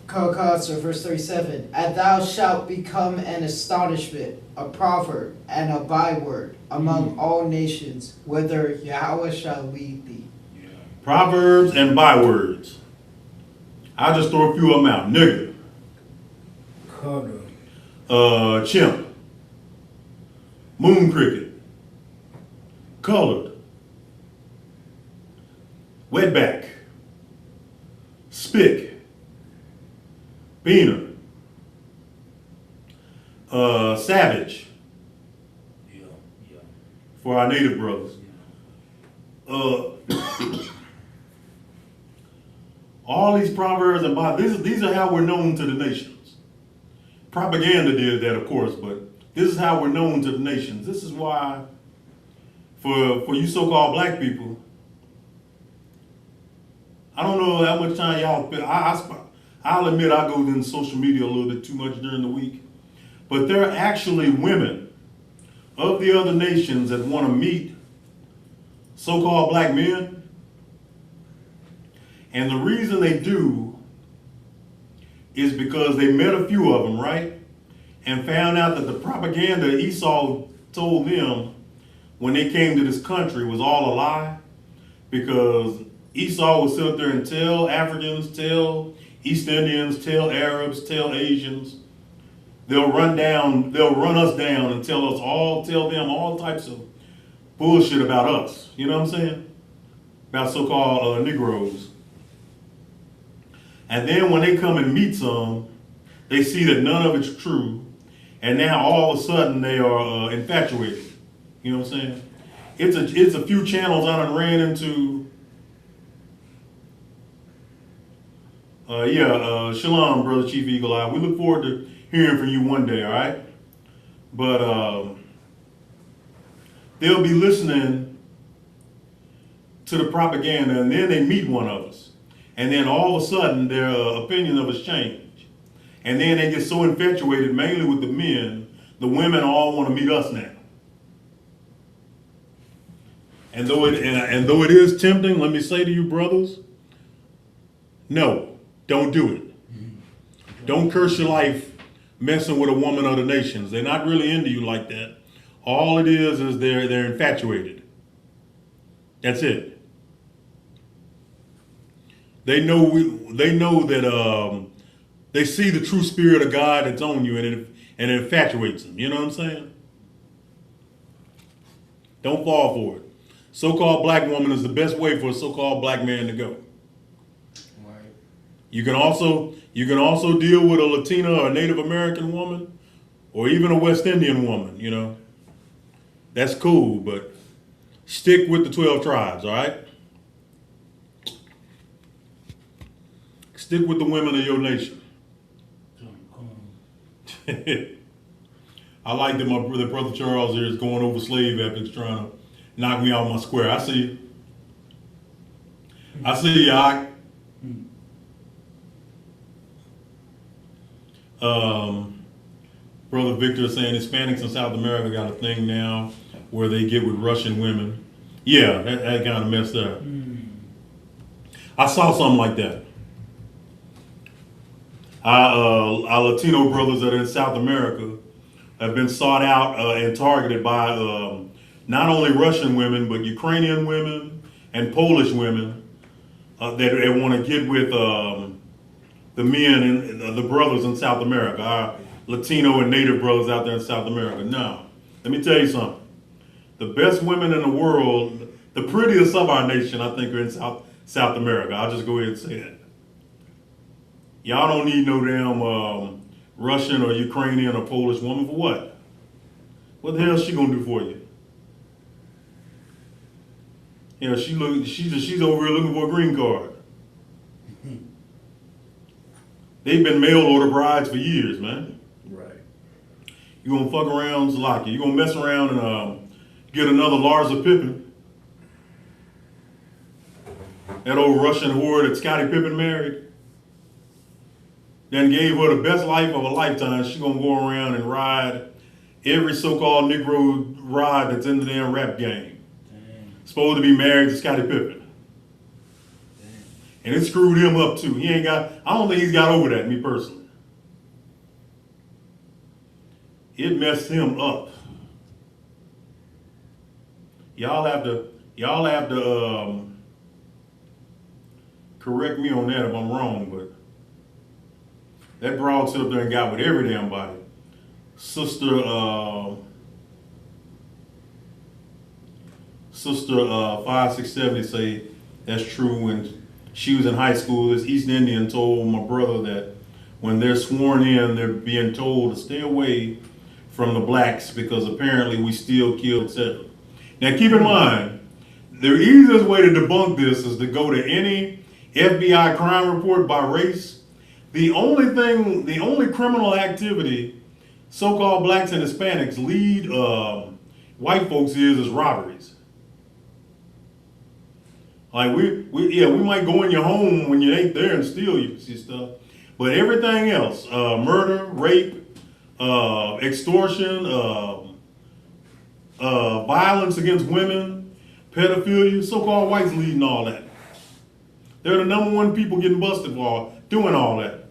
[SPEAKER 6] So verse 37. And thou shalt become an astonishment, a proverb, and a byword among all nations, whither Yahweh shall lead thee.
[SPEAKER 4] Proverbs and bywords. I'll just throw a few of them out. Nigger. Chimp. Moon cricket. Colored. Wetback. Spick. Beaner. Savage. For our native brothers. All these proverbs and these are how we're known to the nations. Propaganda did that, of course, but this is how we're known to the nations. This is why, for you so-called black people, I don't know how much time y'all. I'll admit I go into social media a little bit too much during the week, but there are actually women of the other nations that want to meet so-called black men. And the reason they do is because they met a few of them, right? And found out that the propaganda Esau told them when they came to this country was all a lie. Because Esau would sit up there and tell Africans, tell East Indians, tell Arabs, tell Asians. They'll run us down and tell them all types of bullshit about us. You know what I'm saying? About so-called Negroes. And then when they come and meet some, they see that none of it's true. And now all of a sudden they are infatuated. You know what I'm saying? It's a few channels I done ran into. Shalom, Brother Chief Eagle Eye. We look forward to hearing from you one day, all right? But they'll be listening to the propaganda, and then they meet one of us. And then all of a sudden, their opinion of us change. And then they get so infatuated, mainly with the men, the women all want to meet us now. And though it is tempting, let me say to you, brothers, no, don't do it. Don't curse your life messing with a woman of the nations. They're not really into you like that. All it is they're infatuated. That's it. They know that they see the true spirit of God that's on you, and it infatuates them. You know what I'm saying? Don't fall for it. So-called black woman is the best way for a so-called black man to go. Right. You can also deal with a Latina or a Native American woman, or even a West Indian woman. You know, that's cool, but stick with the 12 tribes. All right. Stick with the women of your nation. I like that my brother Charles here is going over slave ethics, trying to knock me out my square. I see you. I see you. Brother Victor is saying Hispanics in South America got a thing now where they get with Russian women. Yeah, that kind of messed up. I saw something like that. Our Latino brothers that are in South America have been sought out and targeted by not only Russian women, but Ukrainian women and Polish women that want to get with the men and the brothers in South America, our Latino and Native brothers out there in South America. Now, let me tell you something. The best women in the world, the prettiest of our nation, I think, are in South America. I'll just go ahead and say that. Y'all don't need no damn Russian or Ukrainian or Polish woman for what? What the hell is she gonna do for you? Yeah, she's over here looking for a green card. They've been mail order brides for years, man. Right. You gonna fuck around, Zlaki. You gonna mess around and get another Larsa Pippen. That old Russian whore that Scottie Pippen married. Then gave her the best life of a lifetime. She gonna go around and ride every so-called Negro ride that's in the damn rap game. Dang. Supposed to be married to Scottie Pippen. Dang. And it screwed him up too. I don't think he's got over that, me personally. It messed him up. Y'all have to correct me on that if I'm wrong, but that broad sit up there and got with every damn body. Sister 5670 say that's true. When she was in high school, this East Indian told my brother that when they're sworn in, they're being told to stay away from the blacks because apparently we still kill, etc. Now keep in mind, the easiest way to debunk this is to go to any FBI crime report by race. The only criminal activity so-called blacks and Hispanics lead white folks is robberies. Like we might go in your home when you ain't there and steal your stuff, but everything else, murder, rape, extortion, violence against women, pedophilia, so-called whites leading all that. They're the number one people getting busted for doing all that.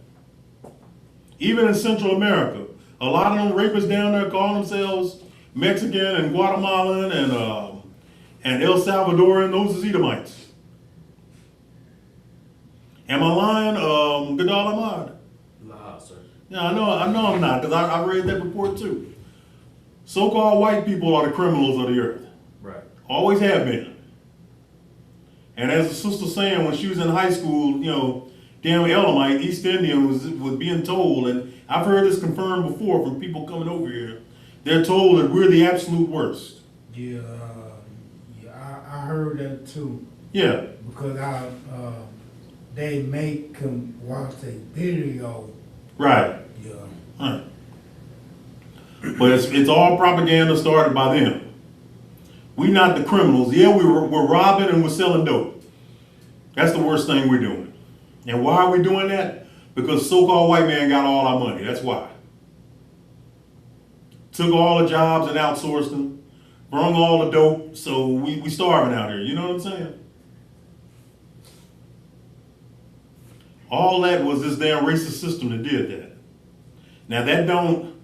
[SPEAKER 4] Even in Central America, a lot of them rapists down there call themselves Mexican and Guatemalan and El Salvadoran. Those is Edomites. Am I lying? Gadal Ahmad.
[SPEAKER 5] Nah, sir.
[SPEAKER 4] Yeah, I know I'm not, because I read that report too. So-called white people are the criminals of the earth.
[SPEAKER 5] Right.
[SPEAKER 4] Always have been. And as the sister saying, when she was in high school, damn Elamite, East Indian was being told, and I've heard this confirmed before from people coming over here, they're told that we're the absolute worst.
[SPEAKER 7] Yeah, I heard that too.
[SPEAKER 4] Yeah.
[SPEAKER 7] Because they make them watch a video.
[SPEAKER 4] Right.
[SPEAKER 7] Yeah.
[SPEAKER 4] Right. But it's all propaganda started by them. We not the criminals. Yeah, we're robbing and we're selling dope. That's the worst thing we're doing. And why are we doing that? Because so-called white man got all our money. That's why. Took all the jobs and outsourced them. Brung all the dope. So we starving out here. You know what I'm saying? All that was this damn racist system that did that. Now that don't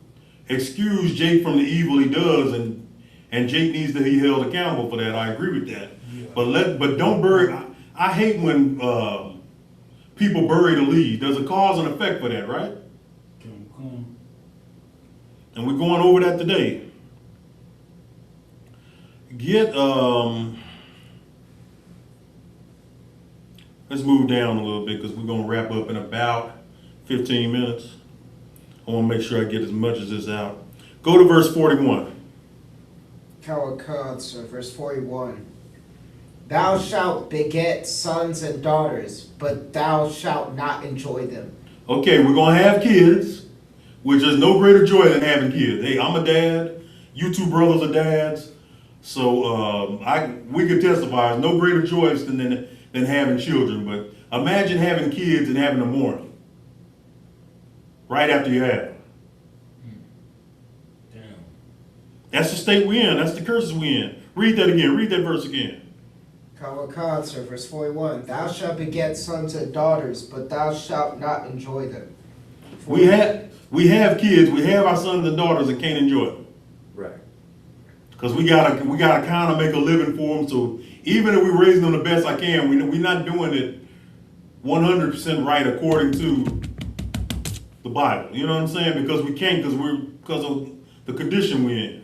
[SPEAKER 4] excuse Jake from the evil he does, and Jake needs to be held accountable for that. I agree with that. Yeah. But don't bury. I hate when people bury the lead. There's a cause and effect for that, right? And we're going over that today. Let's move down a little bit because we're going to wrap up in about 15 minutes. I want to make sure I get as much of this out. Go to verse 41.
[SPEAKER 6] Kawakad, verse 41. Thou shalt beget sons and daughters, but thou shalt not enjoy them.
[SPEAKER 4] Okay, we're going to have kids, which is no greater joy than having kids. Hey, I'm a dad. You two brothers are dads. So we could testify, there's no greater joy than having children. But imagine having kids and having them mourn right after you have them.
[SPEAKER 7] Damn.
[SPEAKER 4] That's the state we in. That's the curses we in. Read that again. Read that verse again.
[SPEAKER 6] Kawakad, verse 41. Thou shalt beget sons and daughters, but thou shalt not enjoy them.
[SPEAKER 4] We have kids. We have our sons and daughters and can't enjoy them.
[SPEAKER 5] Right.
[SPEAKER 4] Because we gotta kind of make a living for them. So even if we're raising them the best I can, we're not doing it 100% right according to the Bible. You know what I'm saying? Because we can't, because of the condition we're in.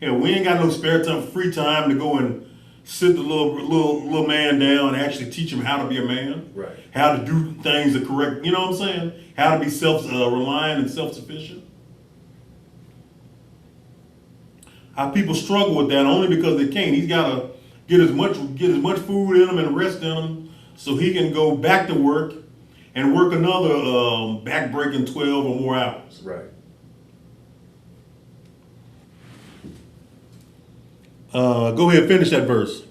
[SPEAKER 4] Hell, we ain't got no spare time, free time to go and sit the little man down and actually teach him how to be a man.
[SPEAKER 5] Right.
[SPEAKER 4] How to do things the correct. You know what I'm saying? How to be self-reliant and self-sufficient. How people struggle with that only because they can't. He's got to get as much food in him and rest in him so he can go back to work and work another back-breaking 12 or more hours.
[SPEAKER 5] Right.
[SPEAKER 4] Go ahead, finish that verse.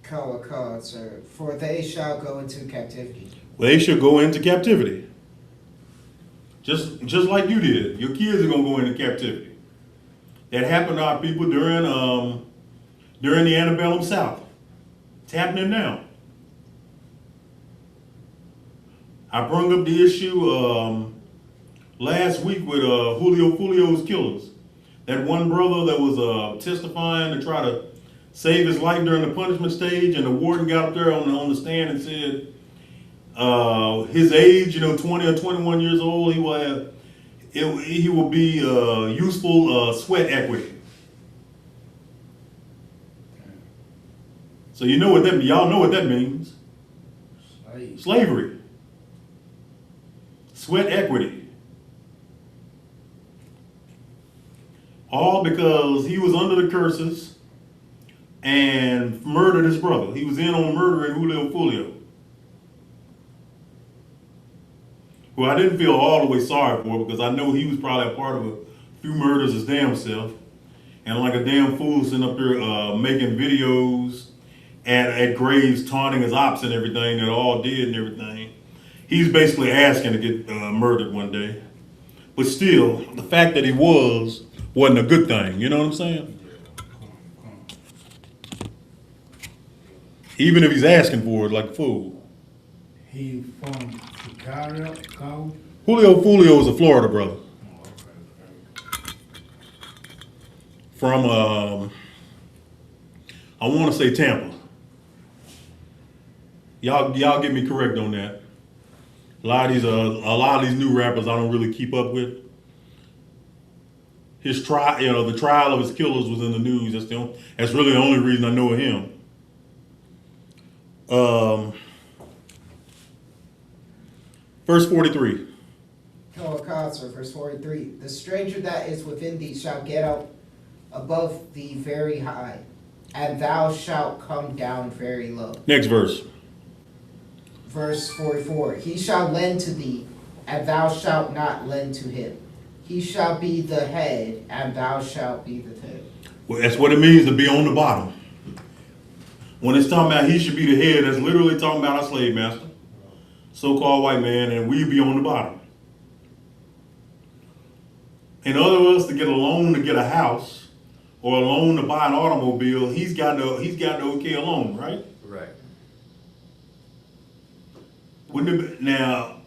[SPEAKER 6] Kawakad, sir. For they shall go into captivity.
[SPEAKER 4] Well, they should go into captivity. Just like you did. Your kids are going to go into captivity. That happened to our people during the antebellum South. It's happening now. I brought up the issue last week with Julio's killers. That one brother that was testifying to try to save his life during the punishment stage, and the warden got up there on the stand and said his age, 20 or 21 years old, he will be useful sweat equity. So y'all know what that means. Slavery. Sweat equity. All because he was under the curses and murdered his brother. He was in on murdering Julio, who I didn't feel all the way sorry for, because I know he was probably a part of a few murders his damn self. And like a damn fool sitting up there making videos at graves, taunting his ops and everything that all did and everything. He's basically asking to get murdered one day. But still, the fact that he wasn't a good thing, you know what I'm saying? Even if he's asking for it like a fool.
[SPEAKER 7] He from Chicago?
[SPEAKER 4] Julio is a Florida brother. From, I want to say Tampa. Y'all get me correct on that. A lot of these new rappers I don't really keep up with. His trial, the trial of his killers was in the news. That's really the only reason I know of him. Verse 43.
[SPEAKER 6] Verse 43. The stranger that is within thee shall get up above thee very high, and thou shalt come down very low.
[SPEAKER 4] Next verse.
[SPEAKER 6] Verse 44. He shall lend to thee, and thou shalt not lend to him. He shall be the head, and thou shalt be the tail.
[SPEAKER 4] Well, that's what it means to be on the bottom. When it's talking about he should be the head, that's literally talking about our slave master, so-called white man, and we be on the bottom. In other words, to get a loan to get a house, or a loan to buy an automobile, he's got the okay a loan, right?
[SPEAKER 5] Right.
[SPEAKER 4] Now,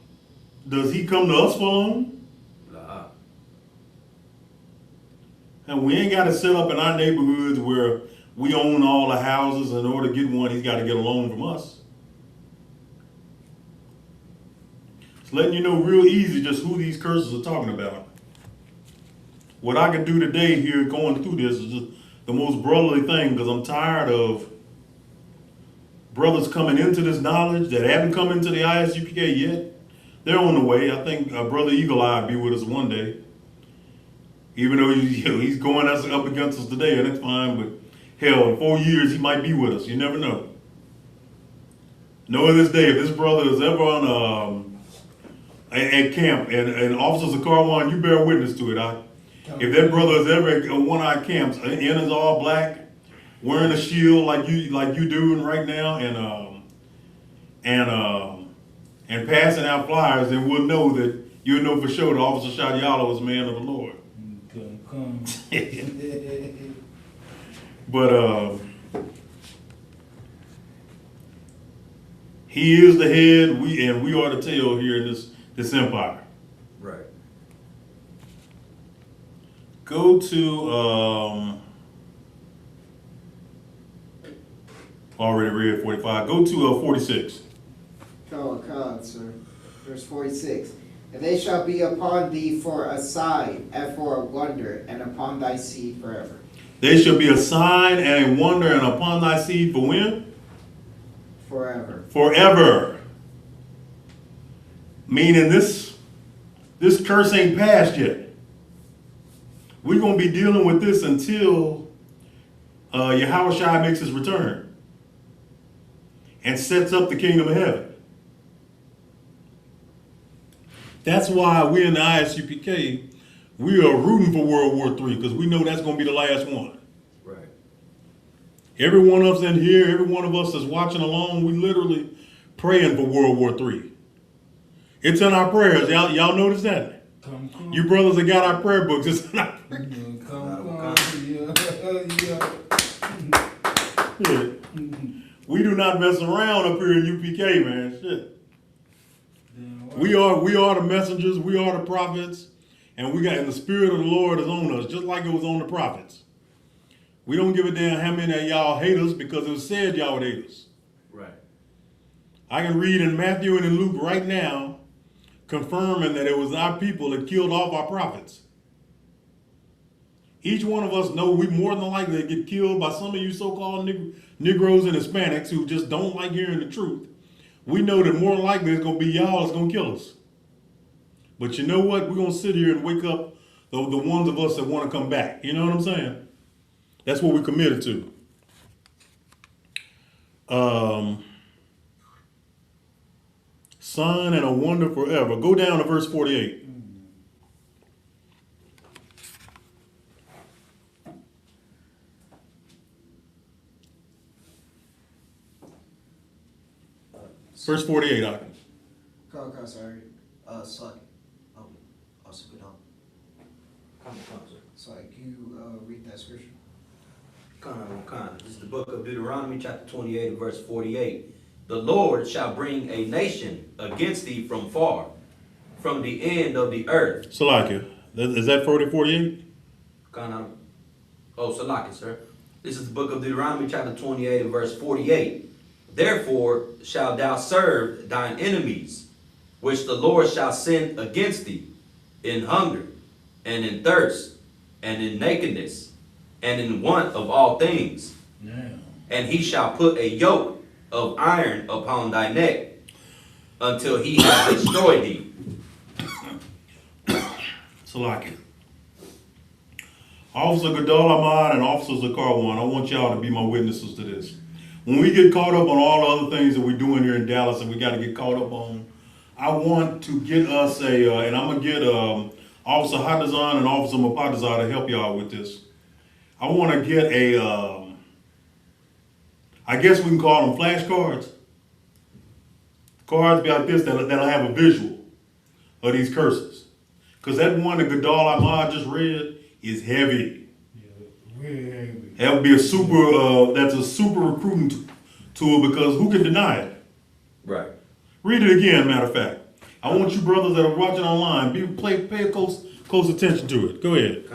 [SPEAKER 4] does he come to us for a loan?
[SPEAKER 5] Nah.
[SPEAKER 4] And we ain't got to set up in our neighborhoods where we own all the houses. In order to get one, he's got to get a loan from us. It's letting you know real easy just who these curses are talking about. What I can do today here going through this is just the most brotherly thing, because I'm tired of brothers coming into this knowledge that haven't come into the ISUPK yet. They're on the way. I think Brother Eagle Eye will be with us one day. Even though he's going up against us today, and that's fine, but hell, in 4 years he might be with us. You never know. Know this day, if this brother is ever on at camp, and officers of Carwan, you bear witness to it. If that brother is ever at one of our camps, in is all black, wearing a shield like you doing right now, and passing out flyers, then we'll know that you'll know for sure that Officer Shadyaahla was a man of the Lord. But he is the head, we are the tail here in this empire.
[SPEAKER 5] Right.
[SPEAKER 4] Go to already read 45. Go to 46.
[SPEAKER 6] Sir. Verse 46. And they shall be upon thee for a sign and for a wonder, and upon thy seed forever.
[SPEAKER 4] They shall be a sign and a wonder, and upon thy seed for when?
[SPEAKER 6] Forever.
[SPEAKER 4] Forever. Meaning this curse ain't passed yet. We're going to be dealing with this until Yahushua makes his return and sets up the kingdom of heaven. That's why we in the ISUPK, we are rooting for World War III, because we know that's going to be the last one.
[SPEAKER 5] Right.
[SPEAKER 4] Every one of us in here, every one of us that's watching along, we literally praying for World War III. It's in our prayers. Y'all notice that? You brothers that got our prayer books, it's in our prayers. Yeah. We do not mess around up here in UPK, man. Shit.
[SPEAKER 7] Then what?
[SPEAKER 4] We are the messengers, we are the prophets, and the spirit of the Lord is on us, just like it was on the prophets. We don't give a damn how many of y'all hate us because it was said y'all would hate us.
[SPEAKER 5] Right.
[SPEAKER 4] I can read in Matthew and in Luke right now, confirming that it was our people that killed off our prophets. Each one of us know we more than likely to get killed by some of you so-called Negroes and Hispanics who just don't like hearing the truth. We know that more than likely it's going to be y'all that's going to kill us. But you know what? We're going to sit here and wake up the ones of us that want to come back. You know what I'm saying? That's what we're committed to. Sign and a wonder forever. Go down to verse 48. Verse 48, Aki.
[SPEAKER 6] Go, sorry. Slug. Also good on.
[SPEAKER 5] Come, sir.
[SPEAKER 6] Slug, you read that scripture.
[SPEAKER 5] This is the book of Deuteronomy, chapter 28, and verse 48. The Lord shall bring a nation against thee from far, from the end of the earth.
[SPEAKER 4] Salakia. Is that 48?
[SPEAKER 5] Salaki, sir. This is the book of Deuteronomy, chapter 28, and verse 48. Therefore shalt thou serve thine enemies, which the Lord shall send against thee, in hunger, and in thirst, and in nakedness, and in want of all things.
[SPEAKER 7] Yeah.
[SPEAKER 5] And he shall put a yoke of iron upon thy neck, until he have destroyed thee.
[SPEAKER 4] Salakia. Officer Gadol Ahmad and Officer Zakarwan, I want y'all to be my witnesses to this. When we get caught up on all the other things that we're doing here in Dallas and we got to get caught up on, I want to get us and I'm going to get Officer Hadazan and Officer Mapatazar to help y'all with this. I want to get I guess we can call them flashcards. Cards be like this that'll have a visual of these curses. Because that one that Gadol Ahmad just read is heavy.
[SPEAKER 7] Yeah, very heavy.
[SPEAKER 4] That would be that's a super recruiting tool because who can deny it?
[SPEAKER 5] Right.
[SPEAKER 4] Read it again, matter of fact. I want you brothers that are watching online, pay close attention to it. Go ahead.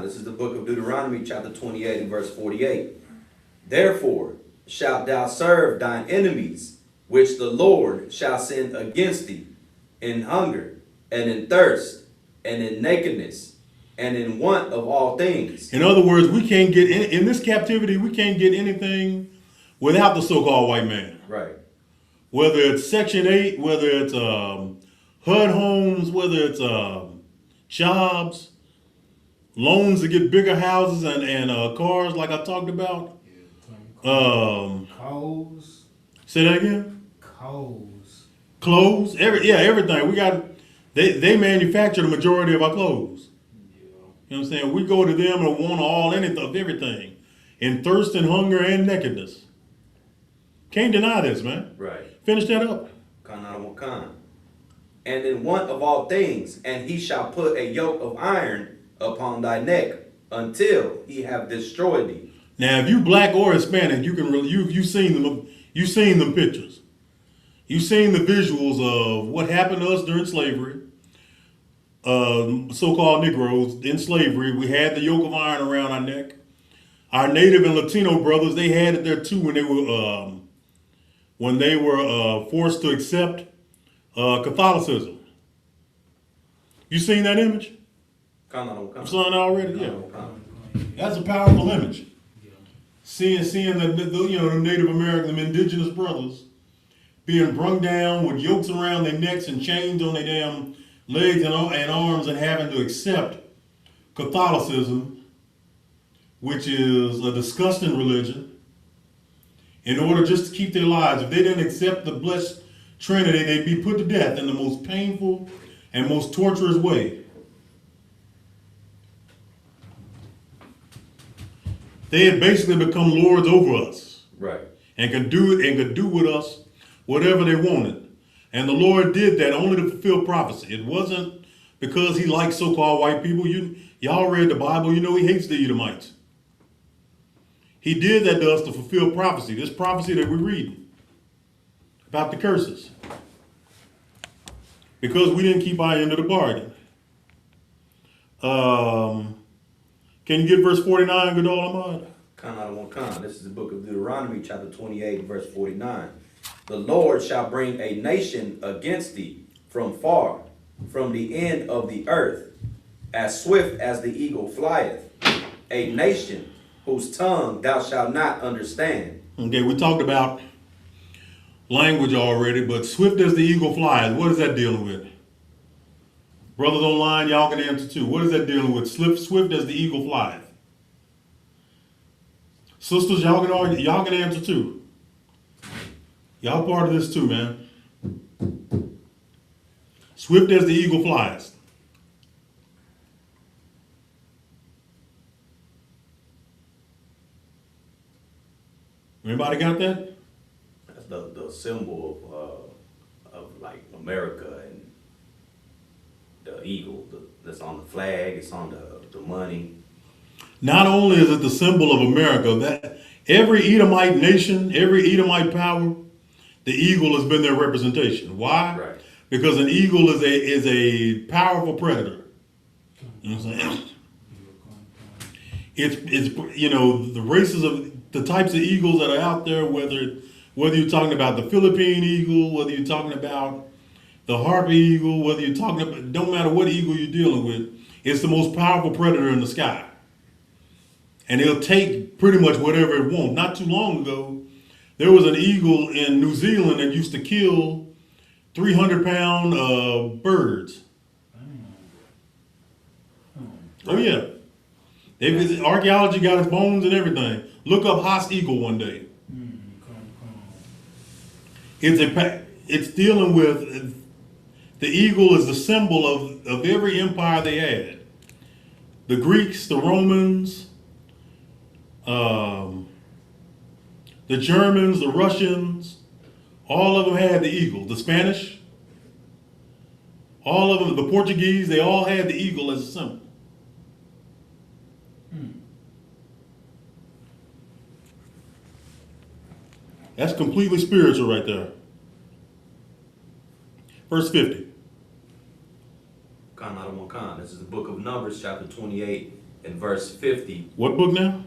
[SPEAKER 5] This is the book of Deuteronomy, chapter 28, and verse 48. Therefore shalt thou serve thine enemies, which the Lord shall send against thee, in hunger, and in thirst, and in nakedness, and in want of all things.
[SPEAKER 4] In other words, we can't get in this captivity, we can't get anything without the so-called white man.
[SPEAKER 5] Right.
[SPEAKER 4] Whether it's Section 8, whether it's HUD homes, whether it's jobs, loans to get bigger houses and cars like I talked about.
[SPEAKER 7] Coals.
[SPEAKER 4] Say that again?
[SPEAKER 7] Clothes.
[SPEAKER 4] Everything. We got they manufacture the majority of our clothes.
[SPEAKER 7] Yeah.
[SPEAKER 4] You know what I'm saying? We go to them and want everything. In thirst and hunger and nakedness. Can't deny this, man.
[SPEAKER 5] Right.
[SPEAKER 4] Finish that up.
[SPEAKER 5] And in want of all things, and he shall put a yoke of iron upon thy neck, until he have destroyed thee.
[SPEAKER 4] Now, if you black or Hispanic, you can really you've seen them. You've seen them pictures. You've seen the visuals of what happened to us during slavery. So-called Negroes in slavery, we had the yoke of iron around our neck. Our Native and Latino brothers, they had it there too when they were forced to accept Catholicism. You seen that image? You saw it already? Yeah. That's a powerful image. Seeing the Native American, the indigenous brothers being brung down with yokes around their necks and chains on their damn legs and arms and having to accept Catholicism, which is a disgusting religion, in order just to keep their lives. If they didn't accept the blessed Trinity, they'd be put to death in the most painful and most torturous way. They had basically become lords over us.
[SPEAKER 5] Right.
[SPEAKER 4] And could do with us whatever they wanted. And the Lord did that only to fulfill prophecy. It wasn't because he likes so-called white people. Y'all read the Bible, you know he hates the Edomites. He did that to us to fulfill prophecy. This prophecy that we're reading about the curses. Because we didn't keep our end of the bargain. Can you get verse 49, Gadol Ahmad?
[SPEAKER 5] This is the book of Deuteronomy, chapter 28, verse 49. The Lord shall bring a nation against thee from far, from the end of the earth, as swift as the eagle flieth. A nation whose tongue thou shalt not understand.
[SPEAKER 4] Okay, we talked about language already, but swift as the eagle flies, what is that dealing with? Brothers online, y'all can answer too. What is that dealing with? Swift as the eagle flies. Sisters, y'all can answer too. Y'all part of this too, man. Swift as the eagle flies. Anybody got that?
[SPEAKER 5] That's the symbol of like America and the eagle that's on the flag. It's on the money.
[SPEAKER 4] Not only is it the symbol of America, that every Edomite nation, every Edomite power, the eagle has been their representation. Why?
[SPEAKER 5] Right.
[SPEAKER 4] Because an eagle is a powerful predator. You know what I'm saying? It's you know, the races of the types of eagles that are out there, whether you're talking about the Philippine eagle, whether you're talking about the harpy eagle, whether you're talking about, don't matter what eagle you're dealing with, it's the most powerful predator in the sky. And it'll take pretty much whatever it wants. Not too long ago, there was an eagle in New Zealand that used to kill 300-pound birds. Oh yeah. Archaeology got its bones and everything. Look up Haas eagle one day. It's dealing with, the eagle is the symbol of every empire they had. The Greeks, the Romans, the Germans, the Russians, all of them had the eagle. The Spanish, all of them, the Portuguese, they all had the eagle as a symbol. That's completely spiritual right there. Verse 50.
[SPEAKER 5] This is the book of Numbers, chapter 28 and verse 50.
[SPEAKER 4] What book now?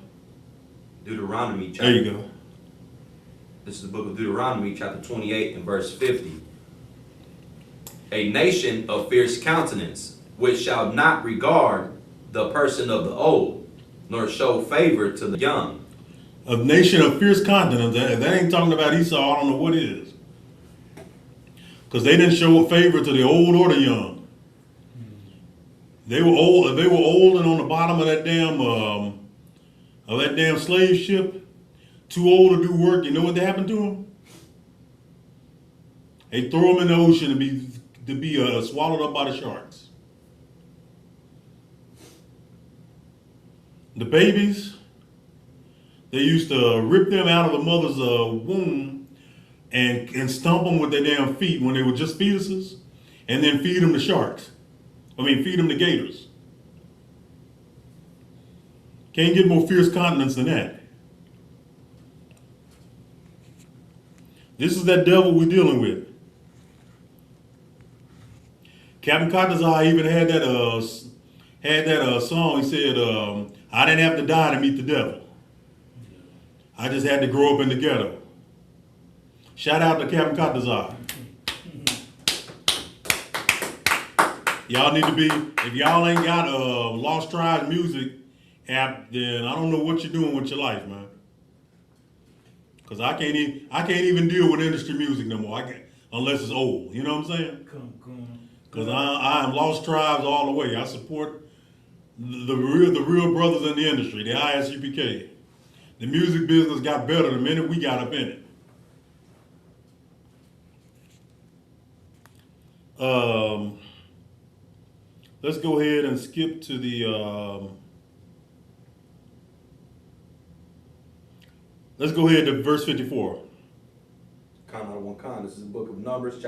[SPEAKER 5] Deuteronomy chapter.
[SPEAKER 4] There you go.
[SPEAKER 5] This is the book of Deuteronomy, chapter 28 and verse 50. A nation of fierce countenance, which shall not regard the person of the old, nor show favor to the young.
[SPEAKER 4] A nation of fierce countenance. That ain't talking about Esau. I don't know what it is. Because they didn't show a favor to the old or the young. They were old. They were old and on the bottom of that damn slave ship, too old to do work. You know what happened to them? They throw them in the ocean to be swallowed up by the sharks. The babies, they used to rip them out of the mother's womb and stomp them with their damn feet when they were just fetuses, and then feed them to sharks. Feed them to gators. Can't get more fierce countenance than that. This is that devil we're dealing with. Captain Katazai even had that song. He said, I didn't have to die to meet the devil. I just had to grow up in the ghetto. Shout out to Captain Katazai. Y'all need to be, if y'all ain't got a Lost Tribes music app, then I don't know what you're doing with your life, man. Cause I can't even deal with industry music no more. Unless it's old. You know what I'm saying? Cause I am Lost Tribes all the way. I support the real brothers in the industry, the ISUPK. The music business got better the minute we got up in it. Let's go ahead and skip to the, let's go ahead to verse 54.
[SPEAKER 5] This is the book of Numbers,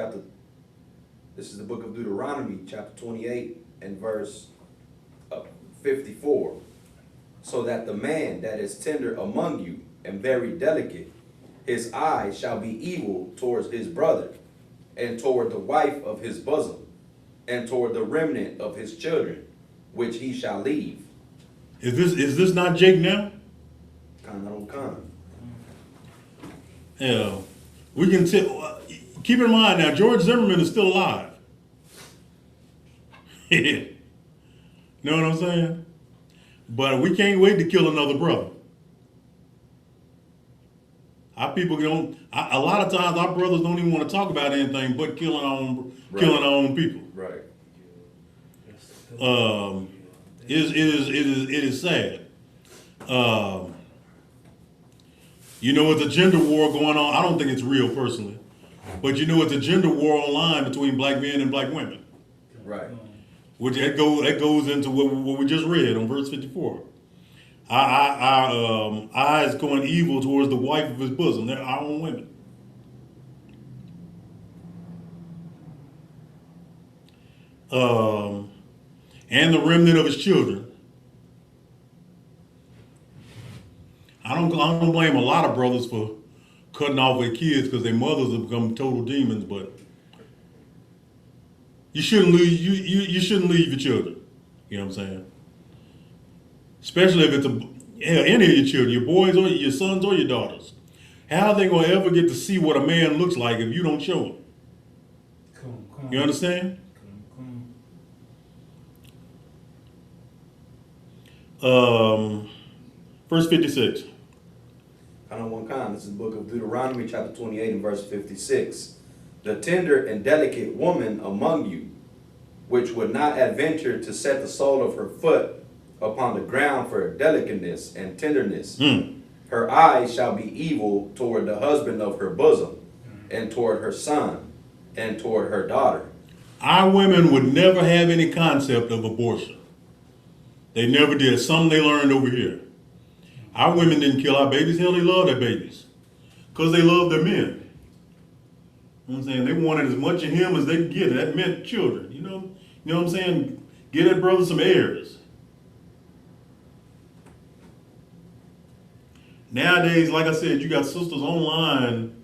[SPEAKER 5] this is the book of Deuteronomy, chapter 28 and verse 54. so that the man that is tender among you and very delicate, his eye shall be evil towards his brother, and toward the wife of his bosom, and toward the remnant of his children, which he shall leave.
[SPEAKER 4] Is this not Jake now?
[SPEAKER 5] Con.
[SPEAKER 4] Yeah. We can tell. Keep in mind now, George Zimmerman is still alive. Know what I'm saying? But we can't wait to kill another brother. Our people don't. A lot of times, our brothers don't even want to talk about anything but killing our own people.
[SPEAKER 5] Right.
[SPEAKER 4] It is sad. You know, it's a gender war going on. I don't think it's real personally, but you know, it's a gender war online between black men and black women.
[SPEAKER 5] Right.
[SPEAKER 4] Which that goes into what we just read on verse 54. Our eyes going evil towards the wife of his bosom. They're our own women. And the remnant of his children. I don't blame a lot of brothers for cutting off their kids because their mothers have become total demons, but you shouldn't leave your children. You know what I'm saying? Especially if it's any of your children, your boys or your sons or your daughters. How are they gonna ever get to see what a man looks like if you don't show them? You understand? Verse 56.
[SPEAKER 5] This is the book of Deuteronomy chapter 28 and verse 56. The tender and delicate woman among you, which would not adventure to set the sole of her foot upon the ground for delicateness and tenderness. Her eyes shall be evil toward the husband of her bosom, and toward her son, and toward her daughter.
[SPEAKER 4] Our women would never have any concept of abortion. They never did. Something they learned over here. Our women didn't kill our babies. Hell, they love their babies. Because they love their men. You know what I'm saying? They wanted as much of him as they could get. That meant children. You know what I'm saying? Get that brother some heirs. Nowadays, like I said, you got sisters online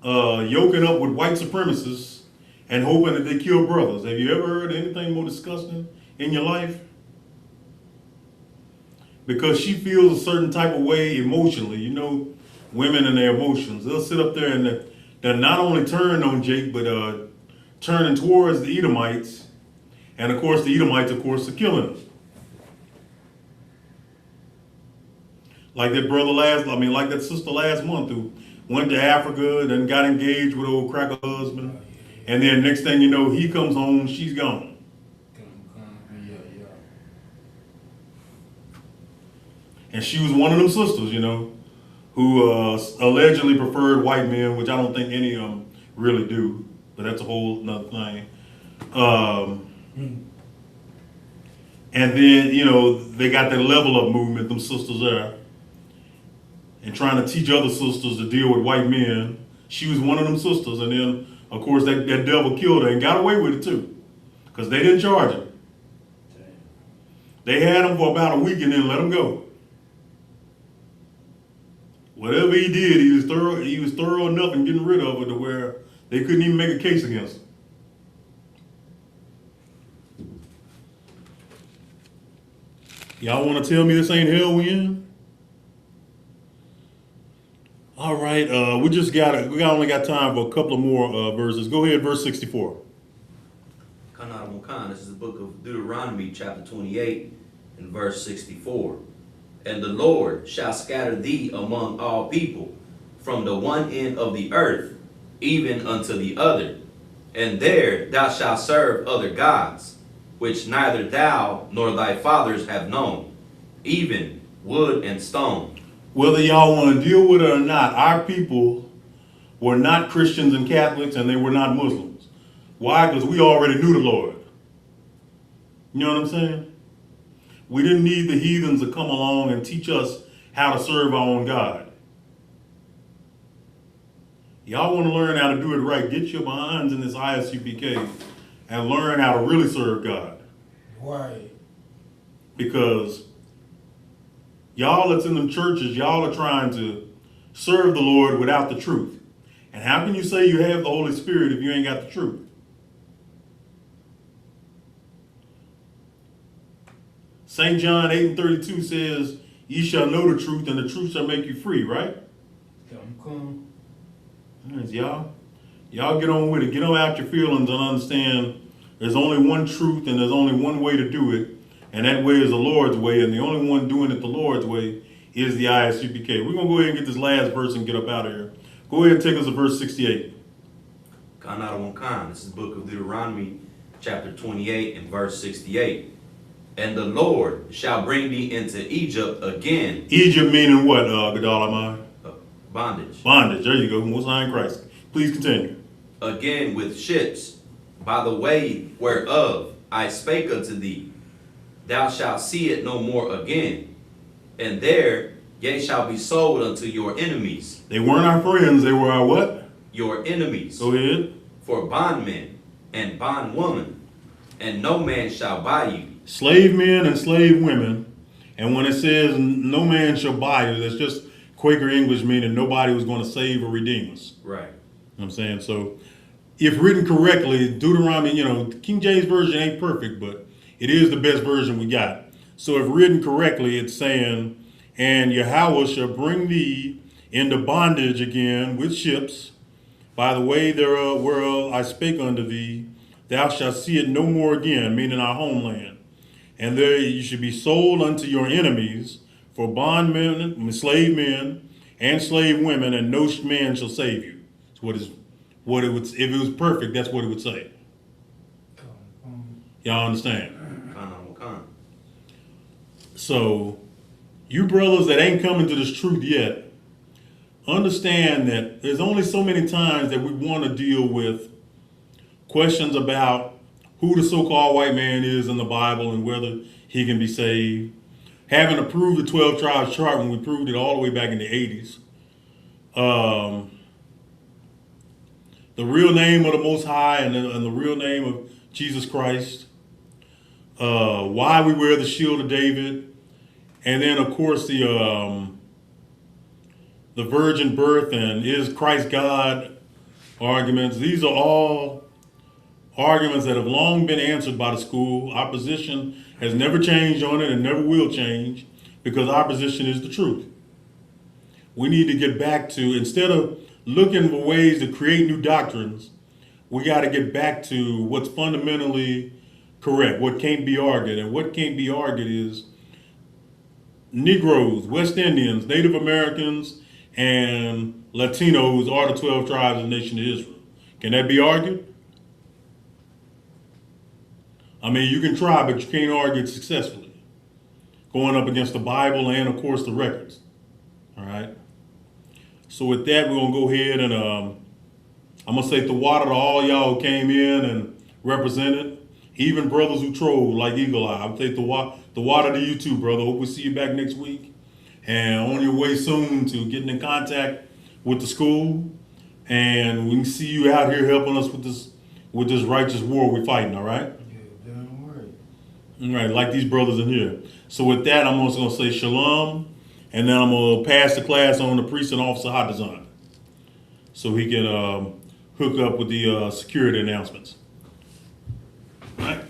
[SPEAKER 4] yoking up with white supremacists and hoping that they kill brothers. Have you ever heard anything more disgusting in your life? Because she feels a certain type of way emotionally. You know, women and their emotions. They'll sit up there and they'll not only turn on Jake, but turning towards the Edomites. And of course, the Edomites, of course, are killing him. Like that brother like that sister last month who went to Africa, then got engaged with old cracker husband. And then next thing you know, he comes home, she's gone. And she was one of them sisters, you know, who allegedly preferred white men, which I don't think any of them really do, but that's a whole nother thing. And then, you know, they got their level up movement, them sisters there, and trying to teach other sisters to deal with white men. She was one of them sisters, and then, of course, that devil killed her and got away with it too, because they didn't charge him. They had him for about a week and then let him go. Whatever he did, he was thorough enough in getting rid of it to where they couldn't even make a case against him. Y'all want to tell me this ain't hell we in? All right, we only got time for a couple of more verses. Go ahead, verse 64.
[SPEAKER 5] This is the book of Deuteronomy chapter 28 and verse 64. And the Lord shall scatter thee among all people, from the one end of the earth, even unto the other. And there thou shalt serve other gods, which neither thou nor thy fathers have known, even wood and stone.
[SPEAKER 4] Whether y'all want to deal with it or not, our people were not Christians and Catholics, and they were not Muslims. Why? Because we already knew the Lord. You know what I'm saying? We didn't need the heathens to come along and teach us how to serve our own God. Y'all want to learn how to do it right, get your behinds in this ISUPK and learn how to really serve God.
[SPEAKER 7] Why?
[SPEAKER 4] Because Y'all that's in them churches, y'all are trying to serve the Lord without the truth. And how can you say you have the Holy Spirit if you ain't got the truth? St. John 8:32 says, ye shall know the truth, and the truth shall make you free, right?
[SPEAKER 7] Come.
[SPEAKER 4] Yes, y'all get on with it. Get on out your feelings and understand there's only one truth and there's only one way to do it. And that way is the Lord's way. And the only one doing it the Lord's way is the ISUPK. We're going to go ahead and get this last verse and get up out of here. Go ahead and take us to verse 68.
[SPEAKER 5] This is the book of Deuteronomy, chapter 28 and verse 68. And the Lord shall bring thee into Egypt again.
[SPEAKER 4] Egypt meaning what, Shadyaahla?
[SPEAKER 5] Bondage.
[SPEAKER 4] Bondage. There you go. Most High in Christ. Please continue.
[SPEAKER 5] Again with ships, by the way whereof I spake unto thee. Thou shalt see it no more again. And there ye shall be sold unto your enemies.
[SPEAKER 4] They weren't our friends. They were our what?
[SPEAKER 5] Your enemies.
[SPEAKER 4] Go ahead.
[SPEAKER 5] For bondmen and bondwomen, and no man shall buy you.
[SPEAKER 4] Slave men and slave women. And when it says no man shall buy you, that's just Quaker English meaning nobody was going to save or redeem us.
[SPEAKER 5] Right.
[SPEAKER 4] You know what I'm saying? So if written correctly, Deuteronomy, the King James Version ain't perfect, but it is the best version we got. So if written correctly, it's saying, and Yahweh shall bring thee into bondage again with ships, by the way thereof whereof I spake unto thee, thou shalt see it no more again, meaning our homeland. And there you should be sold unto your enemies for bondmen, slave men, and slave women, and no man shall save you. That's what it would. If it was perfect, that's what it would say. Y'all understand? So, you brothers that ain't coming to this truth yet, understand that there's only so many times that we want to deal with questions about who the so-called white man is in the Bible and whether he can be saved. Having approved the 12 tribes chart when we proved it all the way back in the 80s. The real name of the Most High and the real name of Jesus Christ. Why we wear the shield of David. And then, of course, the virgin birth and is Christ God arguments. These are all arguments that have long been answered by the school. Our position has never changed on it and never will change because our position is the truth. We need to get back to, instead of looking for ways to create new doctrines, we got to get back to what's fundamentally correct, what can't be argued. And what can't be argued is Negroes, West Indians, Native Americans, and Latinos are the 12 tribes of the nation of Israel. Can that be argued? I mean, you can try, but you can't argue it successfully. Going up against the Bible and, of course, the records. All right? So with that, we're going to go ahead and I'm going to say the water to all y'all who came in and represented. Even brothers who troll like Eagle Eye. I'll take the water to you too, brother. Hope we see you back next week. And on your way soon to getting in contact with the school. And we can see you out here helping us with this righteous war we're fighting, all right? All right, like these brothers in here. So with that, I'm also going to say shalom, and then I'm going to pass the class on to Priest and Officer Hadazan so he can hook up with the security announcements. All right.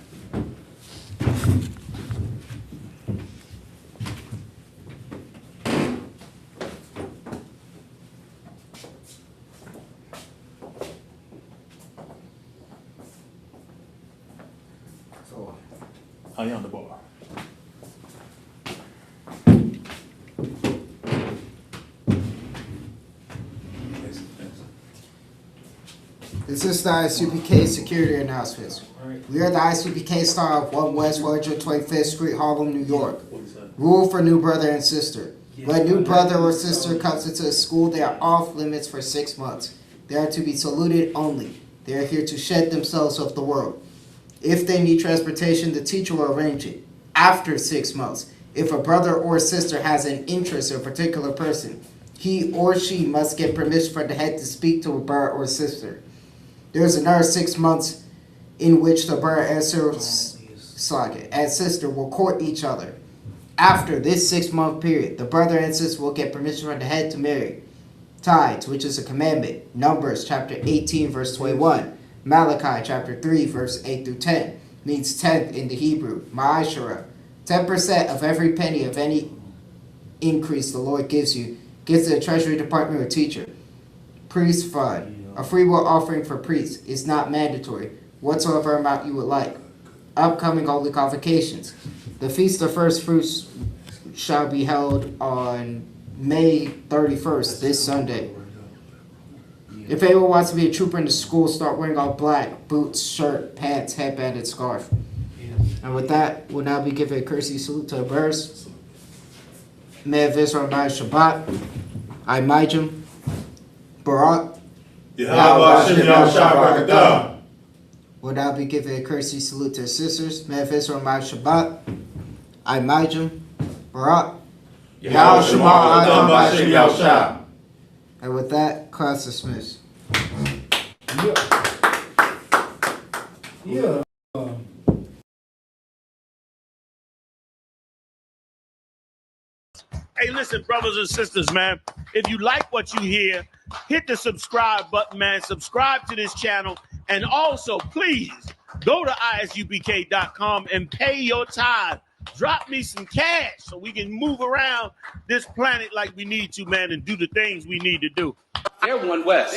[SPEAKER 4] How you on the bar?
[SPEAKER 6] This is the ISUPK security announcements. We are the ISUPK Star of 1 West 125th Street, Harlem, New York. Rule for new brother and sister. When new brother or sister comes into the school, they are off limits for 6 months. They are to be saluted only. They are here to shed themselves of the world. If they need transportation, the teacher will arrange it. After 6 months, if a brother or sister has an interest in a particular person, he or she must get permission from the head to speak to a brother or sister. There is another 6 months in which the brother and sister will court each other. After this 6-month period, the brother and sister will get permission from the head to marry. Tithes, which is a commandment. Numbers chapter 18 verse 21. Malachi chapter 3 verse 8 through 10 means tenth in the Hebrew. Ma'ashara, 10% of every penny of any increase the Lord gives you, gives to the treasury department or teacher. Priest fund, a free will offering for priests, is not mandatory, whatsoever amount you would like. Upcoming holy convocations. The Feast of First Fruits shall be held on May 31st, this Sunday. If anyone wants to be a trooper in the school, start wearing all black: boots, shirt, pants, headband, and scarf. And with that, we'll now be giving a courtesy salute to the birds. Me'ev Israel Ma'ay Shabbat, I Majim, Barak. We'll now be giving a courtesy salute to the sisters. Me'ev Israel Ma'ay Shabbat, I Majim, Barak. And with that, class dismissed.
[SPEAKER 7] Yeah.
[SPEAKER 2] Hey, listen, brothers and sisters, man. If you like what you hear, hit the subscribe button, man. Subscribe to this channel. And also, please, go to ISUPK.com and pay your tithe. Drop me some cash so we can move around this planet like we need to, man, and do the things we need to do.
[SPEAKER 5] They're one West.